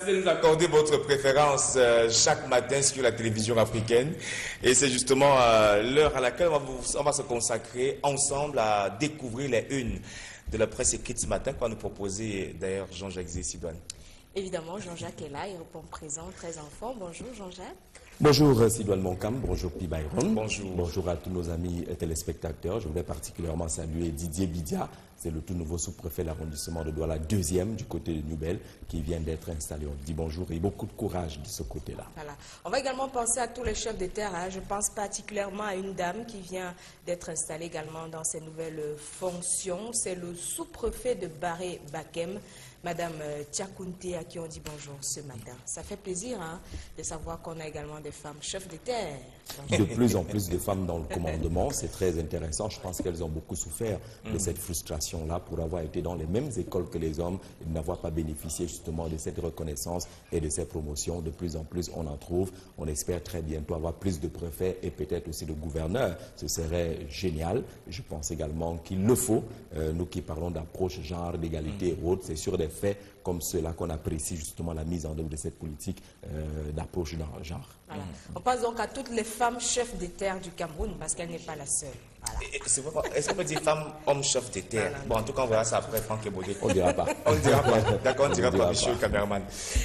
De nous accorder votre préférence chaque matin sur la télévision africaine. Et c'est justement l'heure à laquelle on va se consacrer ensemble à découvrir les unes de la presse écrite ce matin, qu'on va nous proposer d'ailleurs Jean-Jacques Zé-Sidoine. Évidemment, Jean-Jacques est là, il répond présent, très en forme. Bonjour Jean-Jacques. Bonjour Sidoine Moncam, bonjour Pi Byron. Bonjour. Bonjour à tous nos amis téléspectateurs. Je voudrais particulièrement saluer Didier Bidia, c'est le tout nouveau sous-préfet de l'arrondissement de Douala, deuxième du côté de Nouvelle, qui vient d'être installé. On dit bonjour et beaucoup de courage de ce côté-là. Voilà. On va également penser à tous les chefs de terre. Je pense particulièrement à une dame qui vient d'être installée également dans ses nouvelles fonctions. C'est le sous-préfet de Baré Bakem, Madame Tchakounté, à qui on dit bonjour ce matin. Ça fait plaisir de savoir qu'on a également des femmes chefs de terre. De plus en plus de femmes dans le commandement, c'est très intéressant. Je pense qu'elles ont beaucoup souffert de cette frustration-là pour avoir été dans les mêmes écoles que les hommes et n'avoir pas bénéficié justement de cette reconnaissance et de ces promotions. De plus en plus, on en trouve. On espère très bientôt avoir plus de préfets et peut-être aussi de gouverneurs. Ce serait génial. Je pense également qu'il le faut. Nous qui parlons d'approche genre, d'égalité et autres, c'est sur des faits comme cela qu'on apprécie justement la mise en œuvre de cette politique d'approche genre. Voilà. On passe donc à toutes les femmes chefs de terre du Cameroun parce qu'elle n'est pas la seule. Voilà. Est-ce qu'on peut dire femme, homme, chef de terre? Bon, en tout cas, on verra ça après Franck Ebodé. On ne dira pas. On ne dira pas. D'accord, on ne dira pas, monsieur le caméraman.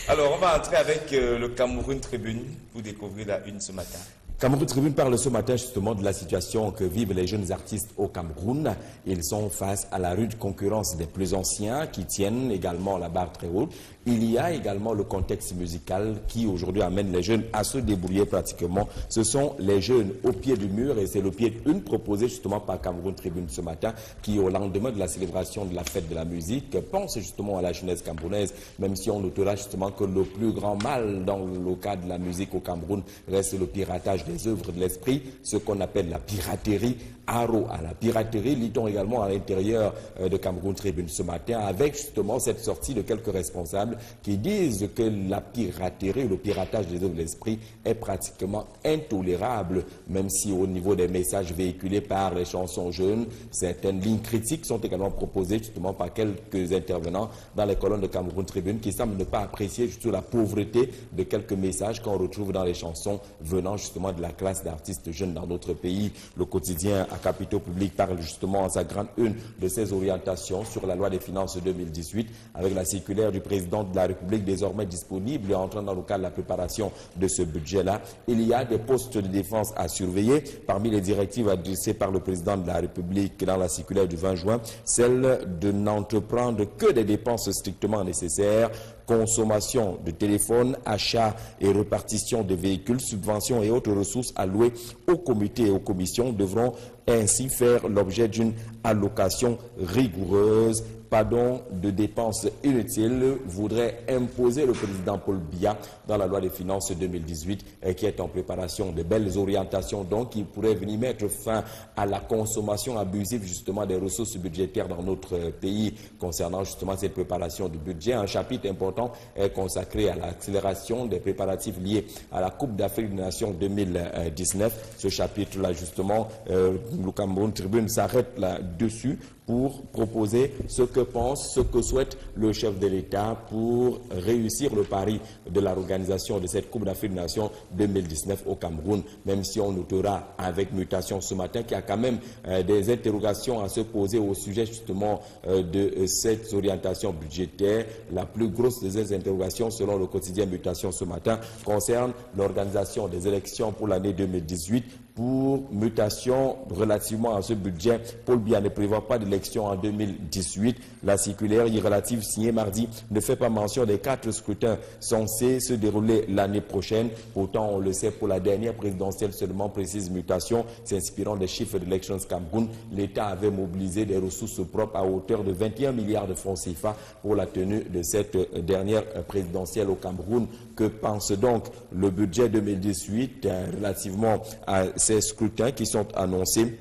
Alors, on va entrer avec le Cameroun Tribune pour découvrir la une ce matin. Cameroun Tribune parle ce matin justement de la situation que vivent les jeunes artistes au Cameroun. Ils sont face à la rude concurrence des plus anciens qui tiennent également la barre très haute. Il y a également le contexte musical qui aujourd'hui amène les jeunes à se débrouiller pratiquement. Ce sont les jeunes au pied du mur et c'est le pied d'une proposée justement par Cameroun Tribune ce matin qui au lendemain de la célébration de la fête de la musique pense justement à la jeunesse camerounaise, même si on notera justement que le plus grand mal dans le cas de la musique au Cameroun reste le piratage des œuvres de l'esprit, ce qu'on appelle la piraterie. Haro à la piraterie, lit-on également à l'intérieur de Cameroun Tribune ce matin, avec justement cette sortie de quelques responsables qui disent que la piraterie, le piratage des œuvres de l'esprit est pratiquement intolérable, même si au niveau des messages véhiculés par les chansons jeunes, certaines lignes critiques sont également proposées justement par quelques intervenants dans les colonnes de Cameroun Tribune qui semblent ne pas apprécier justement la pauvreté de quelques messages qu'on retrouve dans les chansons venant justement de la classe d'artistes jeunes dans notre pays. Le quotidien à Capitaux Public parle justement en sa grande une de ses orientations sur la loi des finances 2018 avec la circulaire du président de la République désormais disponible et entrant dans le cadre de la préparation de ce budget-là. Il y a des postes de défense à surveiller. Parmi les directives adressées par le président de la République dans la circulaire du 20 juin, celle de n'entreprendre que des dépenses strictement nécessaires, consommation de téléphones, achat et répartition de véhicules, subventions et autres ressources allouées aux comités et aux commissions devront ainsi faire l'objet d'une allocation rigoureuse. Pardon de dépenses inutiles voudrait imposer le président Paul Biya dans la loi des finances 2018 qui est en préparation. De belles orientations donc qui pourraient venir mettre fin à la consommation abusive justement des ressources budgétaires dans notre pays. Concernant justement cette préparation du budget, un chapitre important est consacré à l'accélération des préparatifs liés à la Coupe d'Afrique des Nations 2019. Ce chapitre-là justement, le Cameroun Tribune s'arrête là-dessus pour proposer ce que pense, ce que souhaite le chef de l'État pour réussir le pari de l'organisation de cette Coupe d'Afrique des Nations 2019 au Cameroun, même si on notera avec mutation ce matin qu'il y a quand même des interrogations à se poser au sujet justement de cette orientation budgétaire. La plus grosse des interrogations, selon le quotidien Mutation ce matin, concerne l'organisation des élections pour l'année 2018. Pour mutation relativement à ce budget, Paul Biya ne prévoit pas d'élection en 2018. La circulaire relative signée mardi ne fait pas mention des 4 scrutins censés se dérouler l'année prochaine. Pourtant, on le sait, pour la dernière présidentielle seulement, précise mutation, s'inspirant des chiffres d'Elections Cameroun, l'État avait mobilisé des ressources propres à hauteur de 21 milliards de francs CFA pour la tenue de cette dernière présidentielle au Cameroun. Que pense donc le budget 2018 relativement à ces scrutins qui sont annoncés?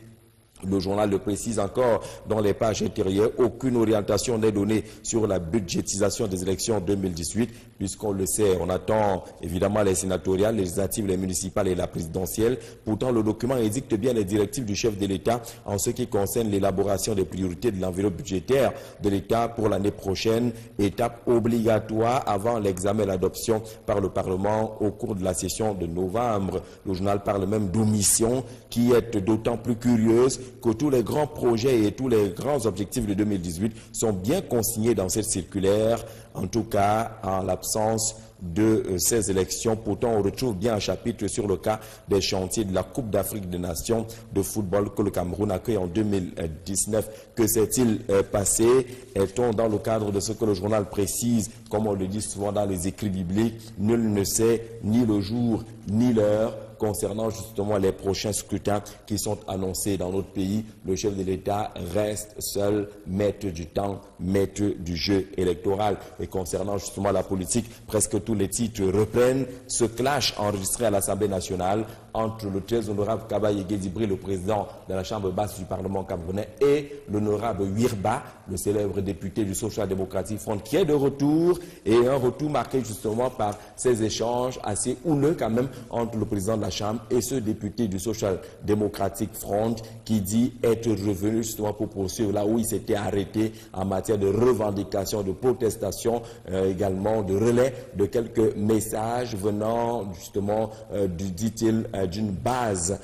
Le journal le précise encore dans les pages intérieures, aucune orientation n'est donnée sur la budgétisation des élections 2018, puisqu'on le sait, on attend évidemment les sénatoriales, les législatives, les municipales et la présidentielle. Pourtant, le document édicte bien les directives du chef de l'État en ce qui concerne l'élaboration des priorités de l'enveloppe budgétaire de l'État pour l'année prochaine, étape obligatoire avant l'examen et l'adoption par le Parlement au cours de la session de novembre. Le journal parle même d'omission qui est d'autant plus curieuse que tous les grands projets et tous les grands objectifs de 2018 sont bien consignés dans cette circulaire, en tout cas en l'absence de ces élections. Pourtant, on retrouve bien un chapitre sur le cas des chantiers de la Coupe d'Afrique des Nations de football que le Cameroun accueille en 2019. Que s'est-il passé? Est-on dans le cadre de ce que le journal précise, comme on le dit souvent dans les écrits bibliques, nul ne sait ni le jour ni l'heure concernant justement les prochains scrutins qui sont annoncés dans notre pays. Le chef de l'État reste seul maître du temps, maître du jeu électoral. Et concernant justement la politique, presque tous les titres reprennent ce clash enregistré à l'Assemblée nationale entre le très honorable Kabaye Guédibril, le président de la Chambre basse du Parlement camerounais, et l'honorable Wirba, le célèbre député du Social Democratic Front, qui est de retour, et un retour marqué justement par ces échanges assez houleux quand même entre le président de la Chambre et ce député du Social Democratic Front qui dit être revenu justement pour poursuivre là où il s'était arrêté en matière de revendication, de protestation, également de relais de quelques messages venant justement, dit-il, d'une base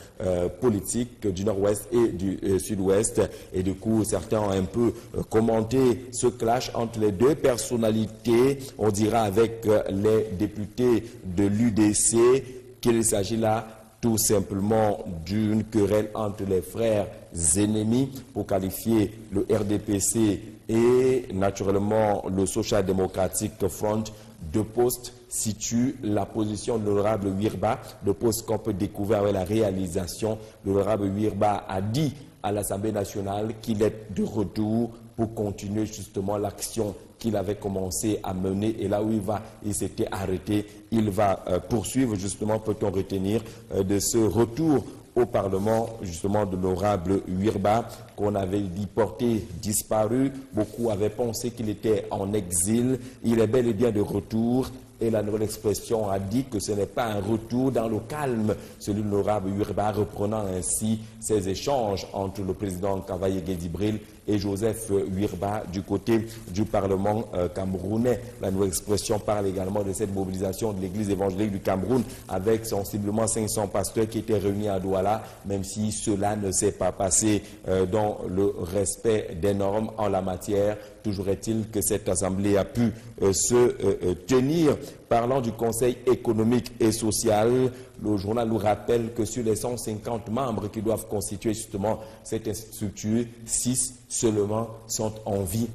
politique du nord-ouest et du sud-ouest. Et du coup, certains ont un peu commenté ce clash entre les deux personnalités. On dira avec les députés de l'UDC qu'il s'agit là tout simplement d'une querelle entre les frères ennemis pour qualifier le RDPC et naturellement le Social Democratic Front. Deux postes situent la position de l'honorable Wirba, deux postes qu'on peut découvrir avec la réalisation. L'honorable Wirba a dit à l'Assemblée nationale qu'il est de retour pour continuer justement l'action qu'il avait commencé à mener, et là où il s'était arrêté, il va poursuivre justement, peut-on retenir, de ce retour au Parlement justement de l'honorable Wirba, qu'on avait dit porté disparu. Beaucoup avaient pensé qu'il était en exil. Il est bel et bien de retour. Et la nouvelle expression a dit que ce n'est pas un retour dans le calme, celui de l'honorable Wirba, reprenant ainsi ces échanges entre le président Kabaye Guédibril et Joseph Wirba du côté du Parlement camerounais. La nouvelle expression parle également de cette mobilisation de l'Église évangélique du Cameroun avec sensiblement 500 pasteurs qui étaient réunis à Douala, même si cela ne s'est pas passé dans le respect des normes en la matière. Toujours est-il que cette assemblée a pu se tenir. Parlant du Conseil économique et social, le journal nous rappelle que sur les 150 membres qui doivent constituer justement cette structure, 6 seulement sont en vie,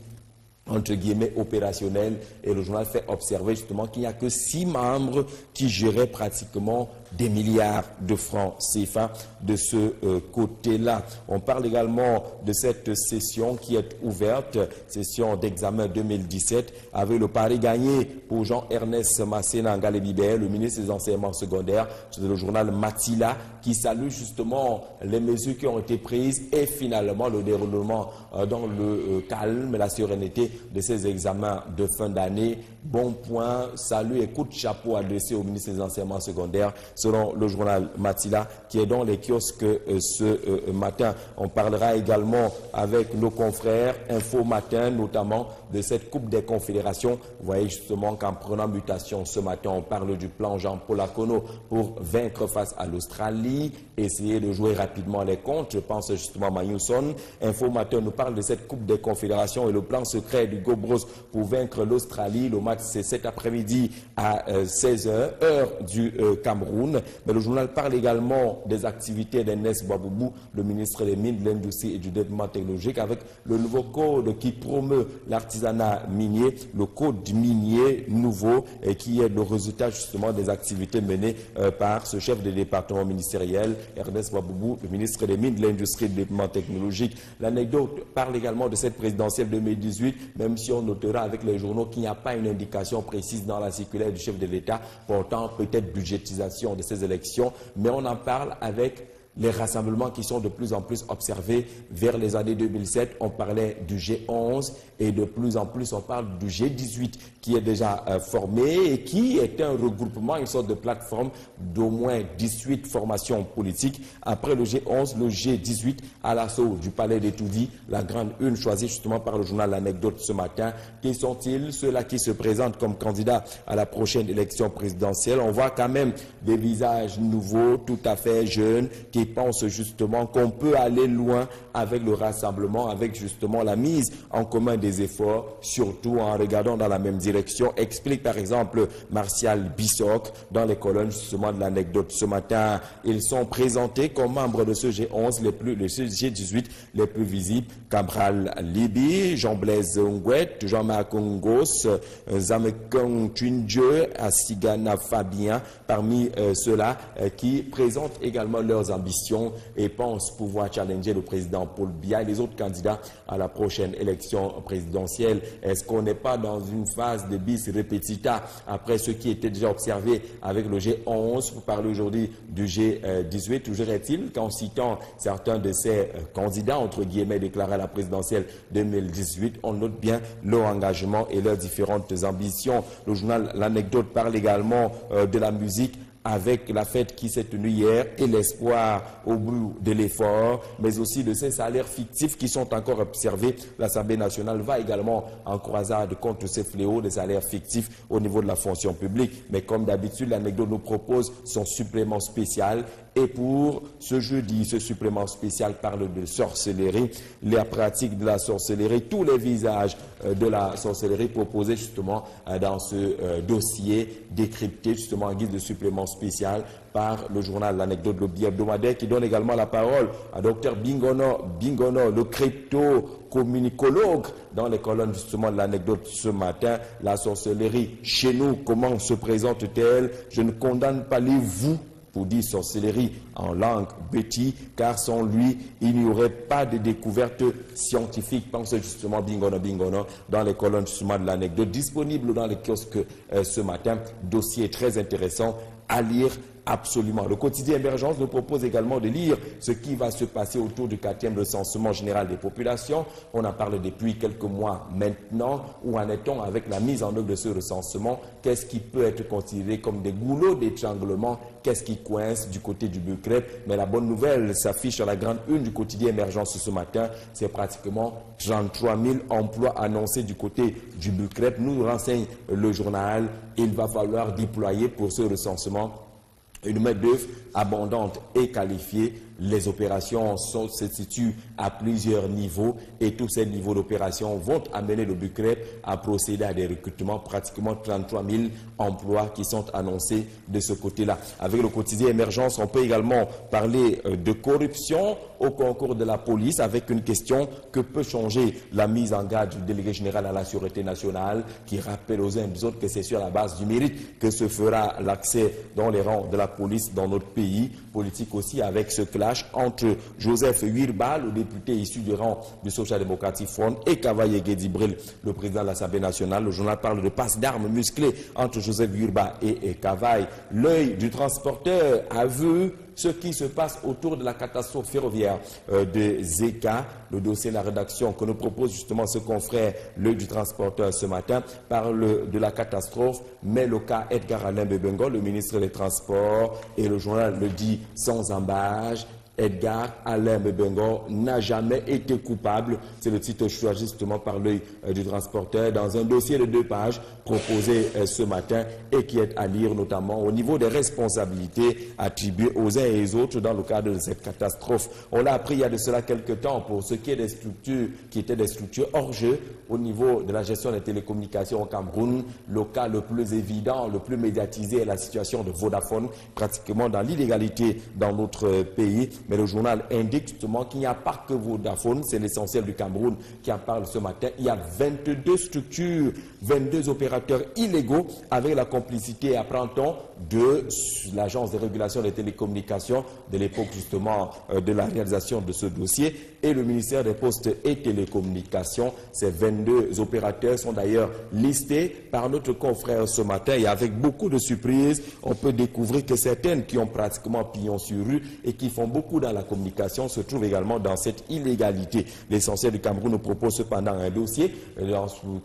entre guillemets, opérationnels. Et le journal fait observer justement qu'il n'y a que 6 membres qui géraient pratiquement des milliards de francs CFA de ce côté-là. On parle également de cette session qui est ouverte, session d'examen 2017, avec le pari gagné pour Jean-Ernest Masséna Ngalé-Bibert, le ministre des enseignements secondaires. C'est le journal Matila qui salue justement les mesures qui ont été prises et finalement le déroulement dans le calme et la sérénité de ces examens de fin d'année. Bon point, salut et coup de chapeau adressé au ministre des enseignements secondaires, selon le journal Matila, qui est dans les kiosques ce matin. On parlera également avec nos confrères Info Matin, notamment de cette Coupe des Confédérations. Vous voyez justement qu'en prenant mutation ce matin, on parle du plan Jean-Paul Akono pour vaincre face à l'Australie, essayer de jouer rapidement les comptes. Je pense justement à Magnusson. Info Matin nous parle de cette Coupe des Confédérations et le plan secret du Gobros pour vaincre l'Australie. Le match, c'est cet après-midi à 16h, heure du Cameroun. Mais le journal parle également des activités d'Ernest Baboubou, le ministre des Mines, de l'Industrie et du Développement technologique, avec le nouveau code qui promeut l'artisanat minier, le code minier nouveau, et qui est le résultat justement des activités menées par ce chef de département ministériel, Ernest Baboubou, le ministre des Mines, de l'Industrie et du Développement technologique. L'anecdote parle également de cette présidentielle 2018, même si on notera avec les journaux qu'il n'y a pas une indication précise dans la circulaire du chef de l'État portant peut-être budgétisation de ces élections, mais on en parle avec les rassemblements qui sont de plus en plus observés vers les années 2007. On parlait du G11 et de plus en plus on parle du G18 qui est déjà formé et qui est un regroupement, une sorte de plateforme d'au moins 18 formations politiques. Après le G11, le G18 à l'assaut du Palais d'Etoudi, la grande une choisie justement par le journal L'Anecdote ce matin. Qui sont-ils? Ceux-là qui se présentent comme candidats à la prochaine élection présidentielle. On voit quand même des visages nouveaux, tout à fait jeunes, qui pensent justement qu'on peut aller loin avec le rassemblement, avec justement la mise en commun des efforts, surtout en regardant dans la même direction. Explique par exemple Martial Bissoc dans les colonnes justement de L'Anecdote ce matin. Ils sont présentés comme membres de ce G11, le G18 les plus visibles. Cabral Libi, Jean-Blaise Ngouet, Jean-Marc Ngos, Zamekong Tunje, Asigana Fabien, parmi ceux-là qui présentent également leurs ambitions et pensent pouvoir challenger le président Paul Biya et les autres candidats à la prochaine élection présidentielle. Est-ce qu'on n'est pas dans une phase de bis repetita après ce qui était déjà observé avec le G11 pour parler aujourd'hui du G18? Toujours est-il qu'en citant certains de ces candidats, entre guillemets, déclarés à la présidentielle 2018, on note bien leur engagement et leurs différentes ambitions. Le journal L'Anecdote parle également de la musique avec la fête qui s'est tenue hier et l'espoir au bout de l'effort, mais aussi de ces salaires fictifs qui sont encore observés. L'Assemblée nationale va également en croisade contre ces fléaux des salaires fictifs au niveau de la fonction publique. Mais comme d'habitude, L'Anecdote nous propose son supplément spécial. Et pour ce jeudi, ce supplément spécial parle de sorcellerie, la pratique de la sorcellerie, tous les visages de la sorcellerie proposés justement dans ce dossier décrypté justement en guise de supplément spécial par le journal L'Anecdote, le bi-hebdomadaire, qui donne également la parole à Dr Bingono, le crypto-communicologue, dans les colonnes justement de L'Anecdote ce matin. La sorcellerie chez nous, comment se présente-t-elle? Je ne condamne pas les vous pour dire sorcellerie en langue béti, car sans lui, il n'y aurait pas de découverte scientifique. Pensez justement Bingono dans les colonnes justement de L'Anecdote, disponible dans les kiosques ce matin. Dossier très intéressant à lire. Absolument. Le quotidien Émergence nous propose également de lire ce qui va se passer autour du 4e recensement général des populations. On en parle depuis quelques mois maintenant. Où en est-on avec la mise en œuvre de ce recensement? Qu'est-ce qui peut être considéré comme des goulots d'étranglement? Qu'est-ce qui coince du côté du Bukrep? Mais la bonne nouvelle s'affiche à la grande une du quotidien Émergence ce matin. C'est pratiquement 33 000 emplois annoncés du côté du Bukrep. Nous renseigne le journal. Il va falloir déployer pour ce recensement une main-d'œuvre abondante et qualifiée. Les opérations se situent à plusieurs niveaux et tous ces niveaux d'opération vont amener le Bukrep à procéder à des recrutements, pratiquement 33 000 emplois qui sont annoncés de ce côté-là. Avec le quotidien Émergence, on peut également parler de corruption au concours de la police avec une question: que peut changer la mise en garde du délégué général à la sûreté nationale qui rappelle aux uns et aux autres que c'est sur la base du mérite que se fera l'accès dans les rangs de la police dans notre pays. Politique aussi avec ce clash entre Joseph Wirba, le député issu du rang du Social Democratic Front, et Kavaye Gedibril, le président de l'Assemblée nationale. Le journal parle de passe d'armes musclées entre Joseph Wirba et Kavaye. L'œil du transporteur a vu ce qui se passe autour de la catastrophe ferroviaire de Zeka. Le dossier de la rédaction que nous propose justement ce confrère, l'œil du transporteur ce matin, parle de la catastrophe, mais le cas Edgar Alain Bebengo, le ministre des Transports, et le journal le dit sans embâche: Edgar Alain Bebengo n'a jamais été coupable. C'est le titre choisi justement par l'œil du transporteur dans un dossier de 2 pages proposé ce matin et qui est à lire notamment au niveau des responsabilités attribuées aux uns et aux autres dans le cadre de cette catastrophe. On l'a appris il y a de cela quelques temps pour ce qui est des structures qui étaient des structures hors jeu au niveau de la gestion des télécommunications au Cameroun. Le cas le plus évident, le plus médiatisé est la situation de Vodafone, pratiquement dans l'illégalité dans notre pays. Mais le journal indique justement qu'il n'y a pas que Vodafone, c'est l'essentiel du Cameroun qui en parle ce matin. Il y a 22 structures, 22 opérateurs illégaux avec la complicité, apprend-on, de l'Agence de régulation des télécommunications de l'époque justement de la réalisation de ce dossier. et le ministère des Postes et Télécommunications. Ces 22 opérateurs sont d'ailleurs listés par notre confrère ce matin et avec beaucoup de surprises, on peut découvrir que certaines qui ont pratiquement pignon sur rue et qui font beaucoup dans la communication se trouvent également dans cette illégalité. L'essentiel du Cameroun nous propose cependant un dossier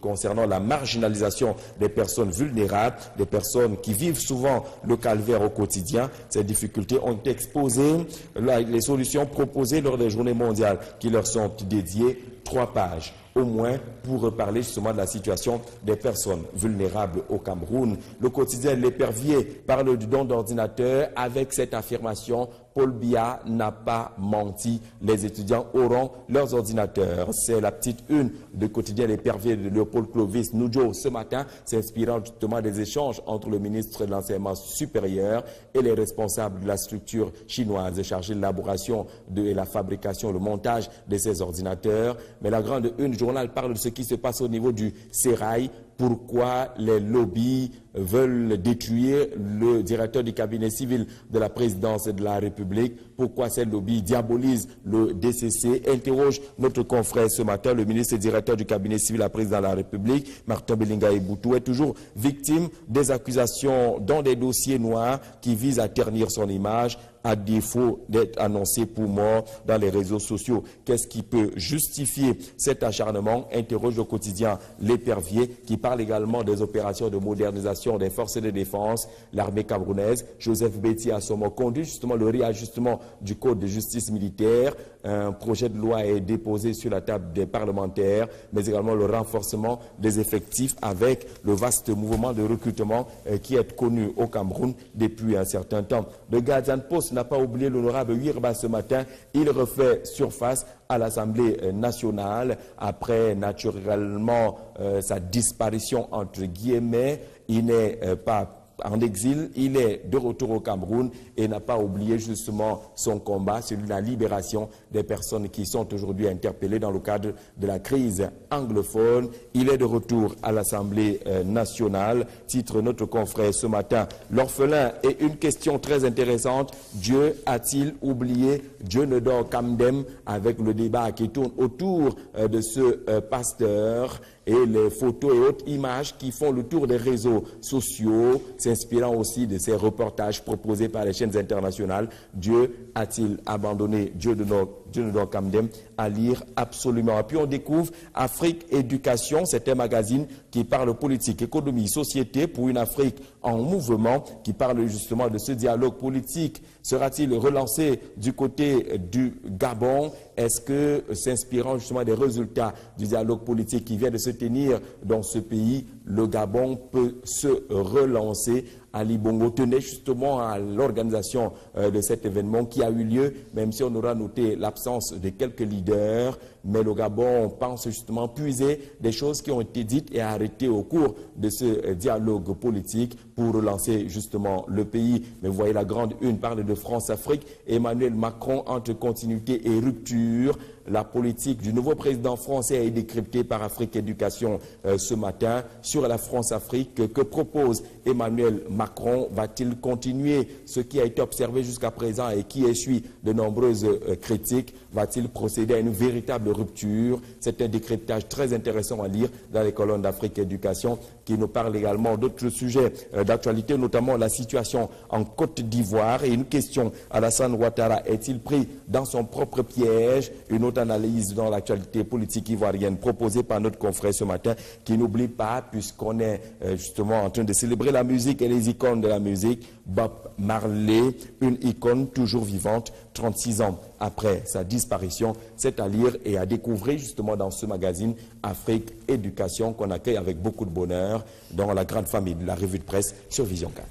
concernant la marginalisation des personnes vulnérables, des personnes qui vivent souvent le calvaire au quotidien. Ces difficultés ont été exposées, les solutions proposées lors des journées mondiales qui leur sont dédiées, 3 pages au moins pour parler justement de la situation des personnes vulnérables au Cameroun. Le quotidien L'Épervier parle du don d'ordinateur avec cette affirmation: Paul Biya n'a pas menti, les étudiants auront leurs ordinateurs. C'est la petite une de quotidien L'Épervier de Léopold Clovis Noudjo ce matin, s'inspirant justement des échanges entre le ministre de l'Enseignement supérieur et les responsables de la structure chinoise chargée de l'élaboration et la fabrication, le montage de ces ordinateurs. Mais la grande une, le journal parle de ce qui se passe au niveau du Sérail. Pourquoi les lobbies veulent détruire le directeur du cabinet civil de la présidence de la République? Pourquoi ces lobbies diabolisent le DCC? Interroge notre confrère ce matin. Le ministre et directeur du cabinet civil de la présidence de la République, Martin Belinga Eboutou, est toujours victime des accusations dans des dossiers noirs qui visent à ternir son image, à défaut d'être annoncé pour mort dans les réseaux sociaux. Qu'est-ce qui peut justifier cet acharnement? Interroge le quotidien L'Épervier, qui parle également des opérations de modernisation des forces de défense, l'armée camerounaise. Joseph Betty a son conduit justement le réajustement du code de justice militaire. Un projet de loi est déposé sur la table des parlementaires, mais également le renforcement des effectifs avec le vaste mouvement de recrutement qui est connu au Cameroun depuis un certain temps. Le Guardian Post n'a pas oublié l'honorable Wirba ce matin. Il refait surface à l'Assemblée nationale après naturellement sa disparition entre guillemets. Il n'est pas en exil, il est de retour au Cameroun et n'a pas oublié justement son combat, celui de la libération des personnes qui sont aujourd'hui interpellées dans le cadre de la crise anglophone. Il est de retour à l'Assemblée nationale, titre notre confrère ce matin. L'orphelin est une question très intéressante. Dieu a-t-il oublié Dieu ne dort qu'Amdem, avec le débat qui tourne autour de ce pasteur et les photos et autres images qui font le tour des réseaux sociaux, s'inspirant aussi de ces reportages proposés par les chaînes internationales. Dieu a-t-il abandonné Dieu ne dort qu'Amdem? À lire absolument. Et puis on découvre Afrique Éducation, c'est un magazine qui parle politique, économie, société pour une Afrique en mouvement, qui parle justement de ce dialogue politique. Sera-t-il relancé du côté du Gabon? Est-ce que, s'inspirant justement des résultats du dialogue politique qui vient de se tenir dans ce pays, le Gabon peut se relancer? Ali Bongo tenait justement à l'organisation de cet événement qui a eu lieu, même si on aura noté l'absence de quelques leaders. Mais le Gabon pense justement puiser des choses qui ont été dites et arrêtées au cours de ce dialogue politique pour relancer justement le pays. Mais vous voyez, la grande une parle de France-Afrique. Emmanuel Macron entre continuité et rupture. La politique du nouveau président français est décryptée par Afrique Éducation ce matin sur la France-Afrique. Que propose Emmanuel Macron? Va-t-il continuer ce qui a été observé jusqu'à présent et qui essuie de nombreuses critiques? Va-t-il procéder à une véritable rupture? C'est un décryptage très intéressant à lire dans les colonnes d'Afrique Éducation qui nous parle également d'autres sujets d'actualité, notamment la situation en Côte d'Ivoire. Et une question, Alassane Ouattara est-il pris dans son propre piège? Une autre analyse dans l'actualité politique ivoirienne proposée par notre confrère ce matin, qui n'oublie pas, puisqu'on est justement en train de célébrer la musique et les icônes de la musique, Bob Marley, une icône toujours vivante, 36 ans après sa disparition. C'est à lire et à découvrir justement dans ce magazine Afrique Éducation qu'on accueille avec beaucoup de bonheur dans la grande famille de la revue de presse sur Vision 4.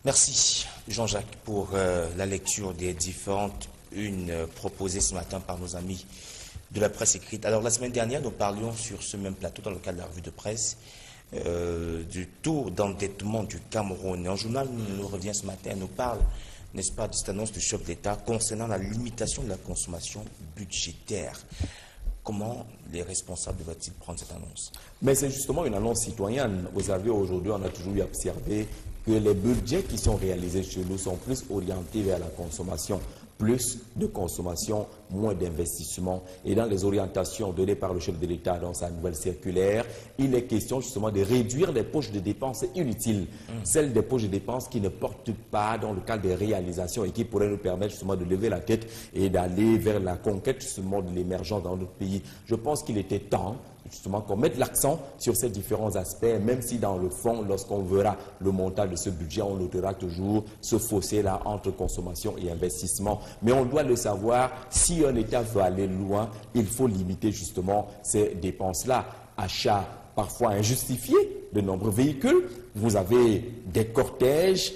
Merci Jean-Jacques pour la lecture des différentes unes proposées ce matin par nos amis de la presse écrite. Alors la semaine dernière, nous parlions sur ce même plateau dans le cadre de la revue de presse du taux d'endettement du Cameroun. Et un journal nous revient ce matin et nous parle, n'est-ce pas, de cette annonce du chef d'État concernant la limitation de la consommation budgétaire. Comment les responsables doivent-ils prendre cette annonce? Mais c'est justement une annonce citoyenne. Vous savez, aujourd'hui, on a toujours observé que les budgets qui sont réalisés chez nous sont plus orientés vers la consommation. plus de consommation, moins d'investissement. Et dans les orientations données par le chef de l'État dans sa nouvelle circulaire, il est question justement de réduire les poches de dépenses inutiles, celles des poches de dépenses qui ne portent pas dans le cadre des réalisations et qui pourraient nous permettre justement de lever la tête et d'aller vers la conquête justement de l'émergence dans notre pays. Je pense qu'il était temps justement qu'on mette l'accent sur ces différents aspects, même si dans le fond, lorsqu'on verra le montant de ce budget, on notera toujours ce fossé-là entre consommation et investissement. Mais on doit le savoir, si un État veut aller loin, il faut limiter justement ces dépenses-là. Achat parfois injustifié de nombreux véhicules, vous avez des cortèges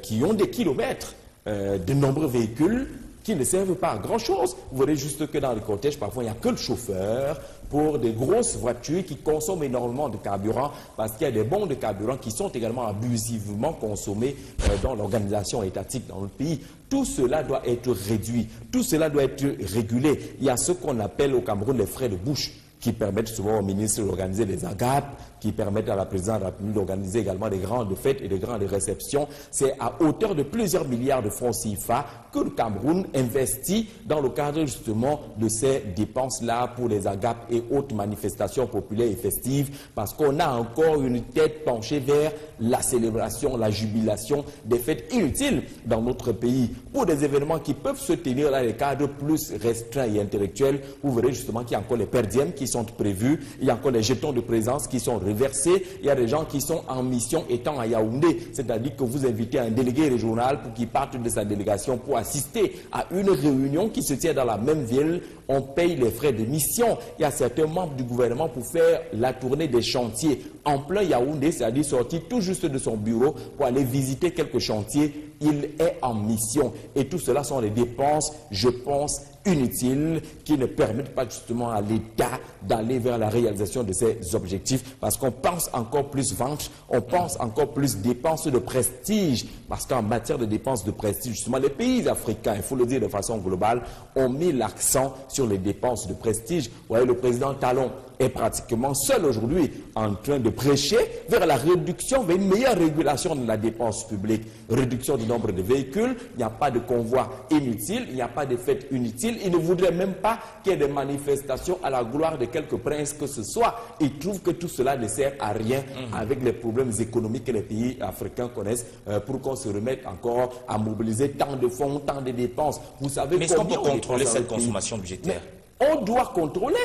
qui ont des kilomètres, de nombreux véhicules qui ne servent pas à grand-chose. Vous verrez juste que dans les cortèges, parfois, il n'y a que le chauffeur pour des grosses voitures qui consomment énormément de carburant parce qu'il y a des bons de carburant qui sont également abusivement consommés dans l'organisation étatique dans le pays. Tout cela doit être réduit, tout cela doit être régulé. Il y a ce qu'on appelle au Cameroun les frais de bouche qui permettent souvent au ministre d'organiser des agapes, qui permettent à la présidente de la République d'organiser également des grandes fêtes et des grandes réceptions. C'est à hauteur de plusieurs milliards de francs CFA que le Cameroun investit dans le cadre justement de ces dépenses-là pour les agapes et autres manifestations populaires et festives, parce qu'on a encore une tête penchée vers la célébration, la jubilation des fêtes inutiles dans notre pays. Pour des événements qui peuvent se tenir dans les cadres plus restreints et intellectuels, vous verrez justement qu'il y a encore les perdièmes qui sont prévus, il y a encore les jetons de présence qui sont reversés, il y a des gens qui sont en mission étant à Yaoundé, c'est-à-dire que vous invitez un délégué régional pour qu'il parte de sa délégation pour assister à une réunion qui se tient dans la même ville, on paye les frais de mission. Il y a certains membres du gouvernement pour faire la tournée des chantiers en plein Yaoundé, c'est-à-dire sortir tout juste de son bureau pour aller visiter quelques chantiers. Il est en mission. Et tout cela sont des dépenses, je pense, inutiles, qui ne permettent pas justement à l'État d'aller vers la réalisation de ses objectifs, parce qu'on pense encore plus vente, on pense encore plus dépenses de prestige, parce qu'en matière de dépenses de prestige, justement, les pays africains, il faut le dire de façon globale, ont mis l'accent sur les dépenses de prestige. Vous voyez, le président Talon est pratiquement seul aujourd'hui en train de prêcher vers la réduction, vers une meilleure régulation de la dépense publique, réduction du nombre de véhicules, il n'y a pas de convois inutiles, il n'y a pas de fêtes inutiles, il ne voudrait même pas qu'il y ait des manifestations à la gloire de quelques princes que ce soit. Il trouve que tout cela ne sert à rien avec les problèmes économiques que les pays africains connaissent pour qu'on se remette encore à mobiliser tant de fonds, tant de dépenses. Vous savez, mais est-ce qu'on peut contrôler cette consommation budgétaire? Mais on doit contrôler.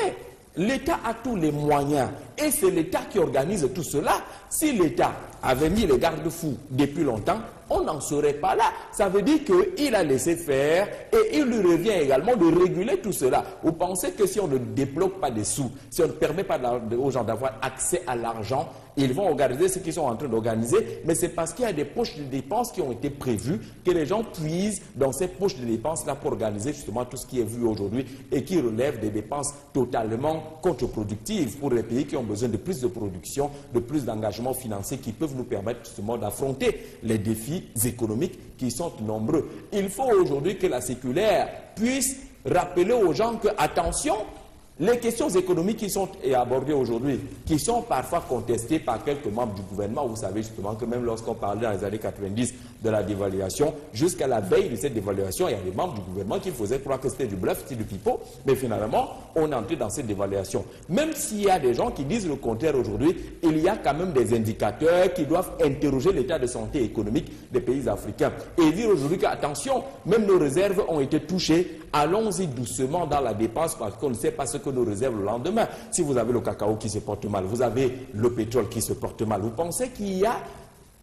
L'État a tous les moyens et c'est l'État qui organise tout cela. Si l'État avait mis les garde-fous depuis longtemps, on n'en serait pas là. Ça veut dire qu'il a laissé faire et il lui revient également de réguler tout cela. Vous pensez que si on ne débloque pas des sous, si on ne permet pas aux gens d'avoir accès à l'argent, ils vont organiser ce qu'ils sont en train d'organiser, mais c'est parce qu'il y a des poches de dépenses qui ont été prévues que les gens puisent dans ces poches de dépenses-là pour organiser justement tout ce qui est vu aujourd'hui et qui relève des dépenses totalement contre-productives pour les pays qui ont besoin de plus de production, de plus d'engagement financier qui peuvent nous permettre justement d'affronter les défis économiques qui sont nombreux. Il faut aujourd'hui que la circulaire puisse rappeler aux gens que, attention, les questions économiques qui sont abordées aujourd'hui, qui sont parfois contestées par quelques membres du gouvernement, vous savez justement que même lorsqu'on parlait dans les années 90 de la dévaluation, jusqu'à la veille de cette dévaluation, il y a des membres du gouvernement qui faisaient croire que c'était du bluff, c'était du pipeau, mais finalement, on est entré dans cette dévaluation. Même s'il y a des gens qui disent le contraire aujourd'hui, il y a quand même des indicateurs qui doivent interroger l'état de santé économique des pays africains et dire aujourd'hui que, attention, même nos réserves ont été touchées, allons-y doucement dans la dépense parce qu'on ne sait pas ce que nous réserve le lendemain. Si vous avez le cacao qui se porte mal, vous avez le pétrole qui se porte mal, vous pensez qu'il y a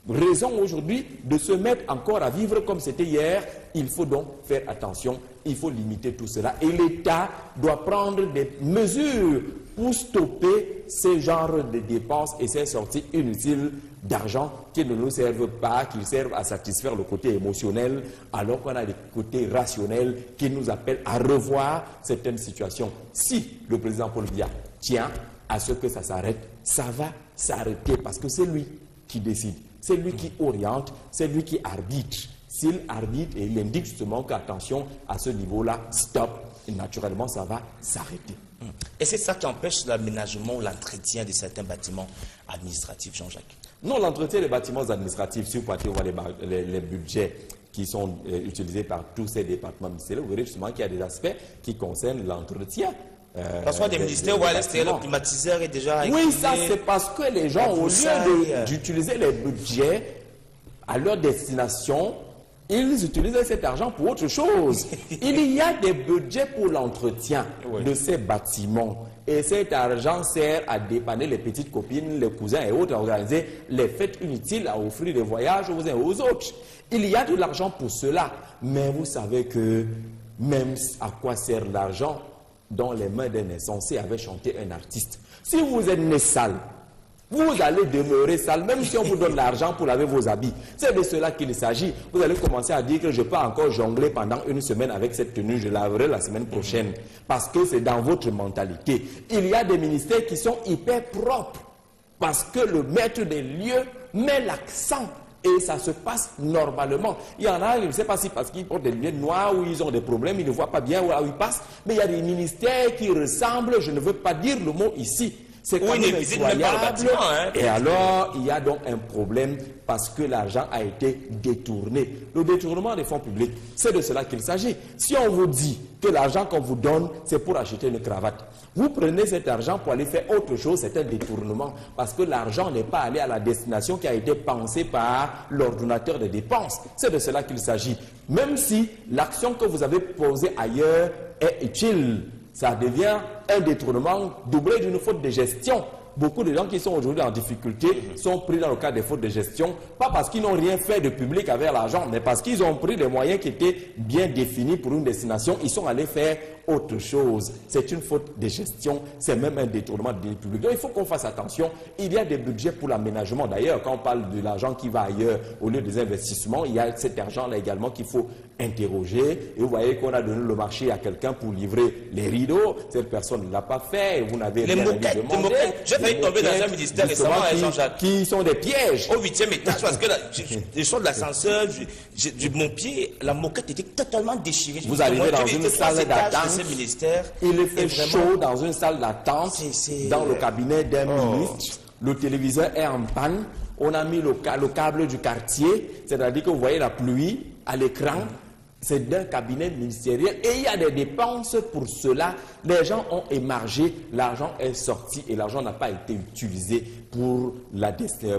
raison aujourd'hui de se mettre encore à vivre comme c'était hier? Il faut donc faire attention, il faut limiter tout cela. Et l'État doit prendre des mesures pour stopper ce genre de dépenses et ces sorties inutiles d'argent qui ne nous servent pas, qui servent à satisfaire le côté émotionnel, alors qu'on a des côtés rationnels qui nous appellent à revoir certaines situations. Si le président Paul Biya tient à ce que ça s'arrête, ça va s'arrêter parce que c'est lui qui décide, c'est lui qui oriente, c'est lui qui arbitre. S'il arbitre et il indique justement qu'attention à ce niveau-là, stop, et naturellement ça va s'arrêter. Et c'est ça qui empêche l'aménagement ou l'entretien de certains bâtiments administratifs, Jean-Jacques? Non, l'entretien des bâtiments administratifs, si vous partez voir les budgets qui sont utilisés par tous ces départements ministériels, vous verrez justement qu'il y a des aspects qui concernent l'entretien. Parce qu'il y a des ministères où à l'extérieur, le climatiseur est déjà incliné. Oui, ça c'est parce que les gens, au lieu d'utiliser les budgets à leur destination, ils utilisent cet argent pour autre chose. Il y a des budgets pour l'entretien de ces bâtiments. Et cet argent sert à dépanner les petites copines, les cousins et autres, à organiser les fêtes inutiles, à offrir des voyages aux uns et aux autres. Il y a de l'argent pour cela. Mais vous savez que même à quoi sert l'argent dans les mains d'un insensé avait chanté un artiste. Si vous êtes né sale, vous allez demeurer sale, même si on vous donne l'argent pour laver vos habits. C'est de cela qu'il s'agit. Vous allez commencer à dire que je peux encore jongler pendant une semaine avec cette tenue, je laverai la semaine prochaine. Parce que c'est dans votre mentalité. Il y a des ministères qui sont hyper propres. Parce que le maître des lieux met l'accent. Et ça se passe normalement. Il y en a, je ne sais pas si parce qu'ils portent des lunettes noires ou ils ont des problèmes, ils ne voient pas bien où ils passent. Mais il y a des ministères qui ressemblent, je ne veux pas dire le mot ici. C'est quand même incroyable. Et alors, il y a donc un problème parce que l'argent a été détourné. Le détournement des fonds publics, c'est de cela qu'il s'agit. Si on vous dit que l'argent qu'on vous donne, c'est pour acheter une cravate, vous prenez cet argent pour aller faire autre chose, c'est un détournement. Parce que l'argent n'est pas allé à la destination qui a été pensée par l'ordonnateur des dépenses. C'est de cela qu'il s'agit. Même si l'action que vous avez posée ailleurs est utile, ça devient un détournement doublé d'une faute de gestion. Beaucoup de gens qui sont aujourd'hui en difficulté sont pris dans le cadre des fautes de gestion, pas parce qu'ils n'ont rien fait de public avec l'argent, mais parce qu'ils ont pris des moyens qui étaient bien définis pour une destination. Ils sont allés faire autre chose. C'est une faute de gestion, c'est même un détournement de public. Donc il faut qu'on fasse attention. Il y a des budgets pour l'aménagement. D'ailleurs, quand on parle de l'argent qui va ailleurs au lieu des investissements, il y a cet argent-là également qu'il faut interroger. Et vous voyez qu'on a donné le marché à quelqu'un pour livrer les rideaux. Cette personne ne l'a pas fait et vous n'avez rien demandé. J'ai failli tomber dans un ministère récemment, Jean-Jacques. Qui sont des pièges. Au 8e étage, parce que je sors de l'ascenseur, mon pied, la moquette était totalement déchirée. Vous arrivez dans une salle d'attente. Il fait chaud dans une salle d'attente, dans le cabinet d'un ministre. Le téléviseur est en panne. On a mis le câble du quartier, c'est-à-dire que vous voyez la pluie à l'écran. C'est d'un cabinet ministériel et il y a des dépenses pour cela. Les gens ont émargé, l'argent est sorti et l'argent n'a pas été utilisé pour l'objet qui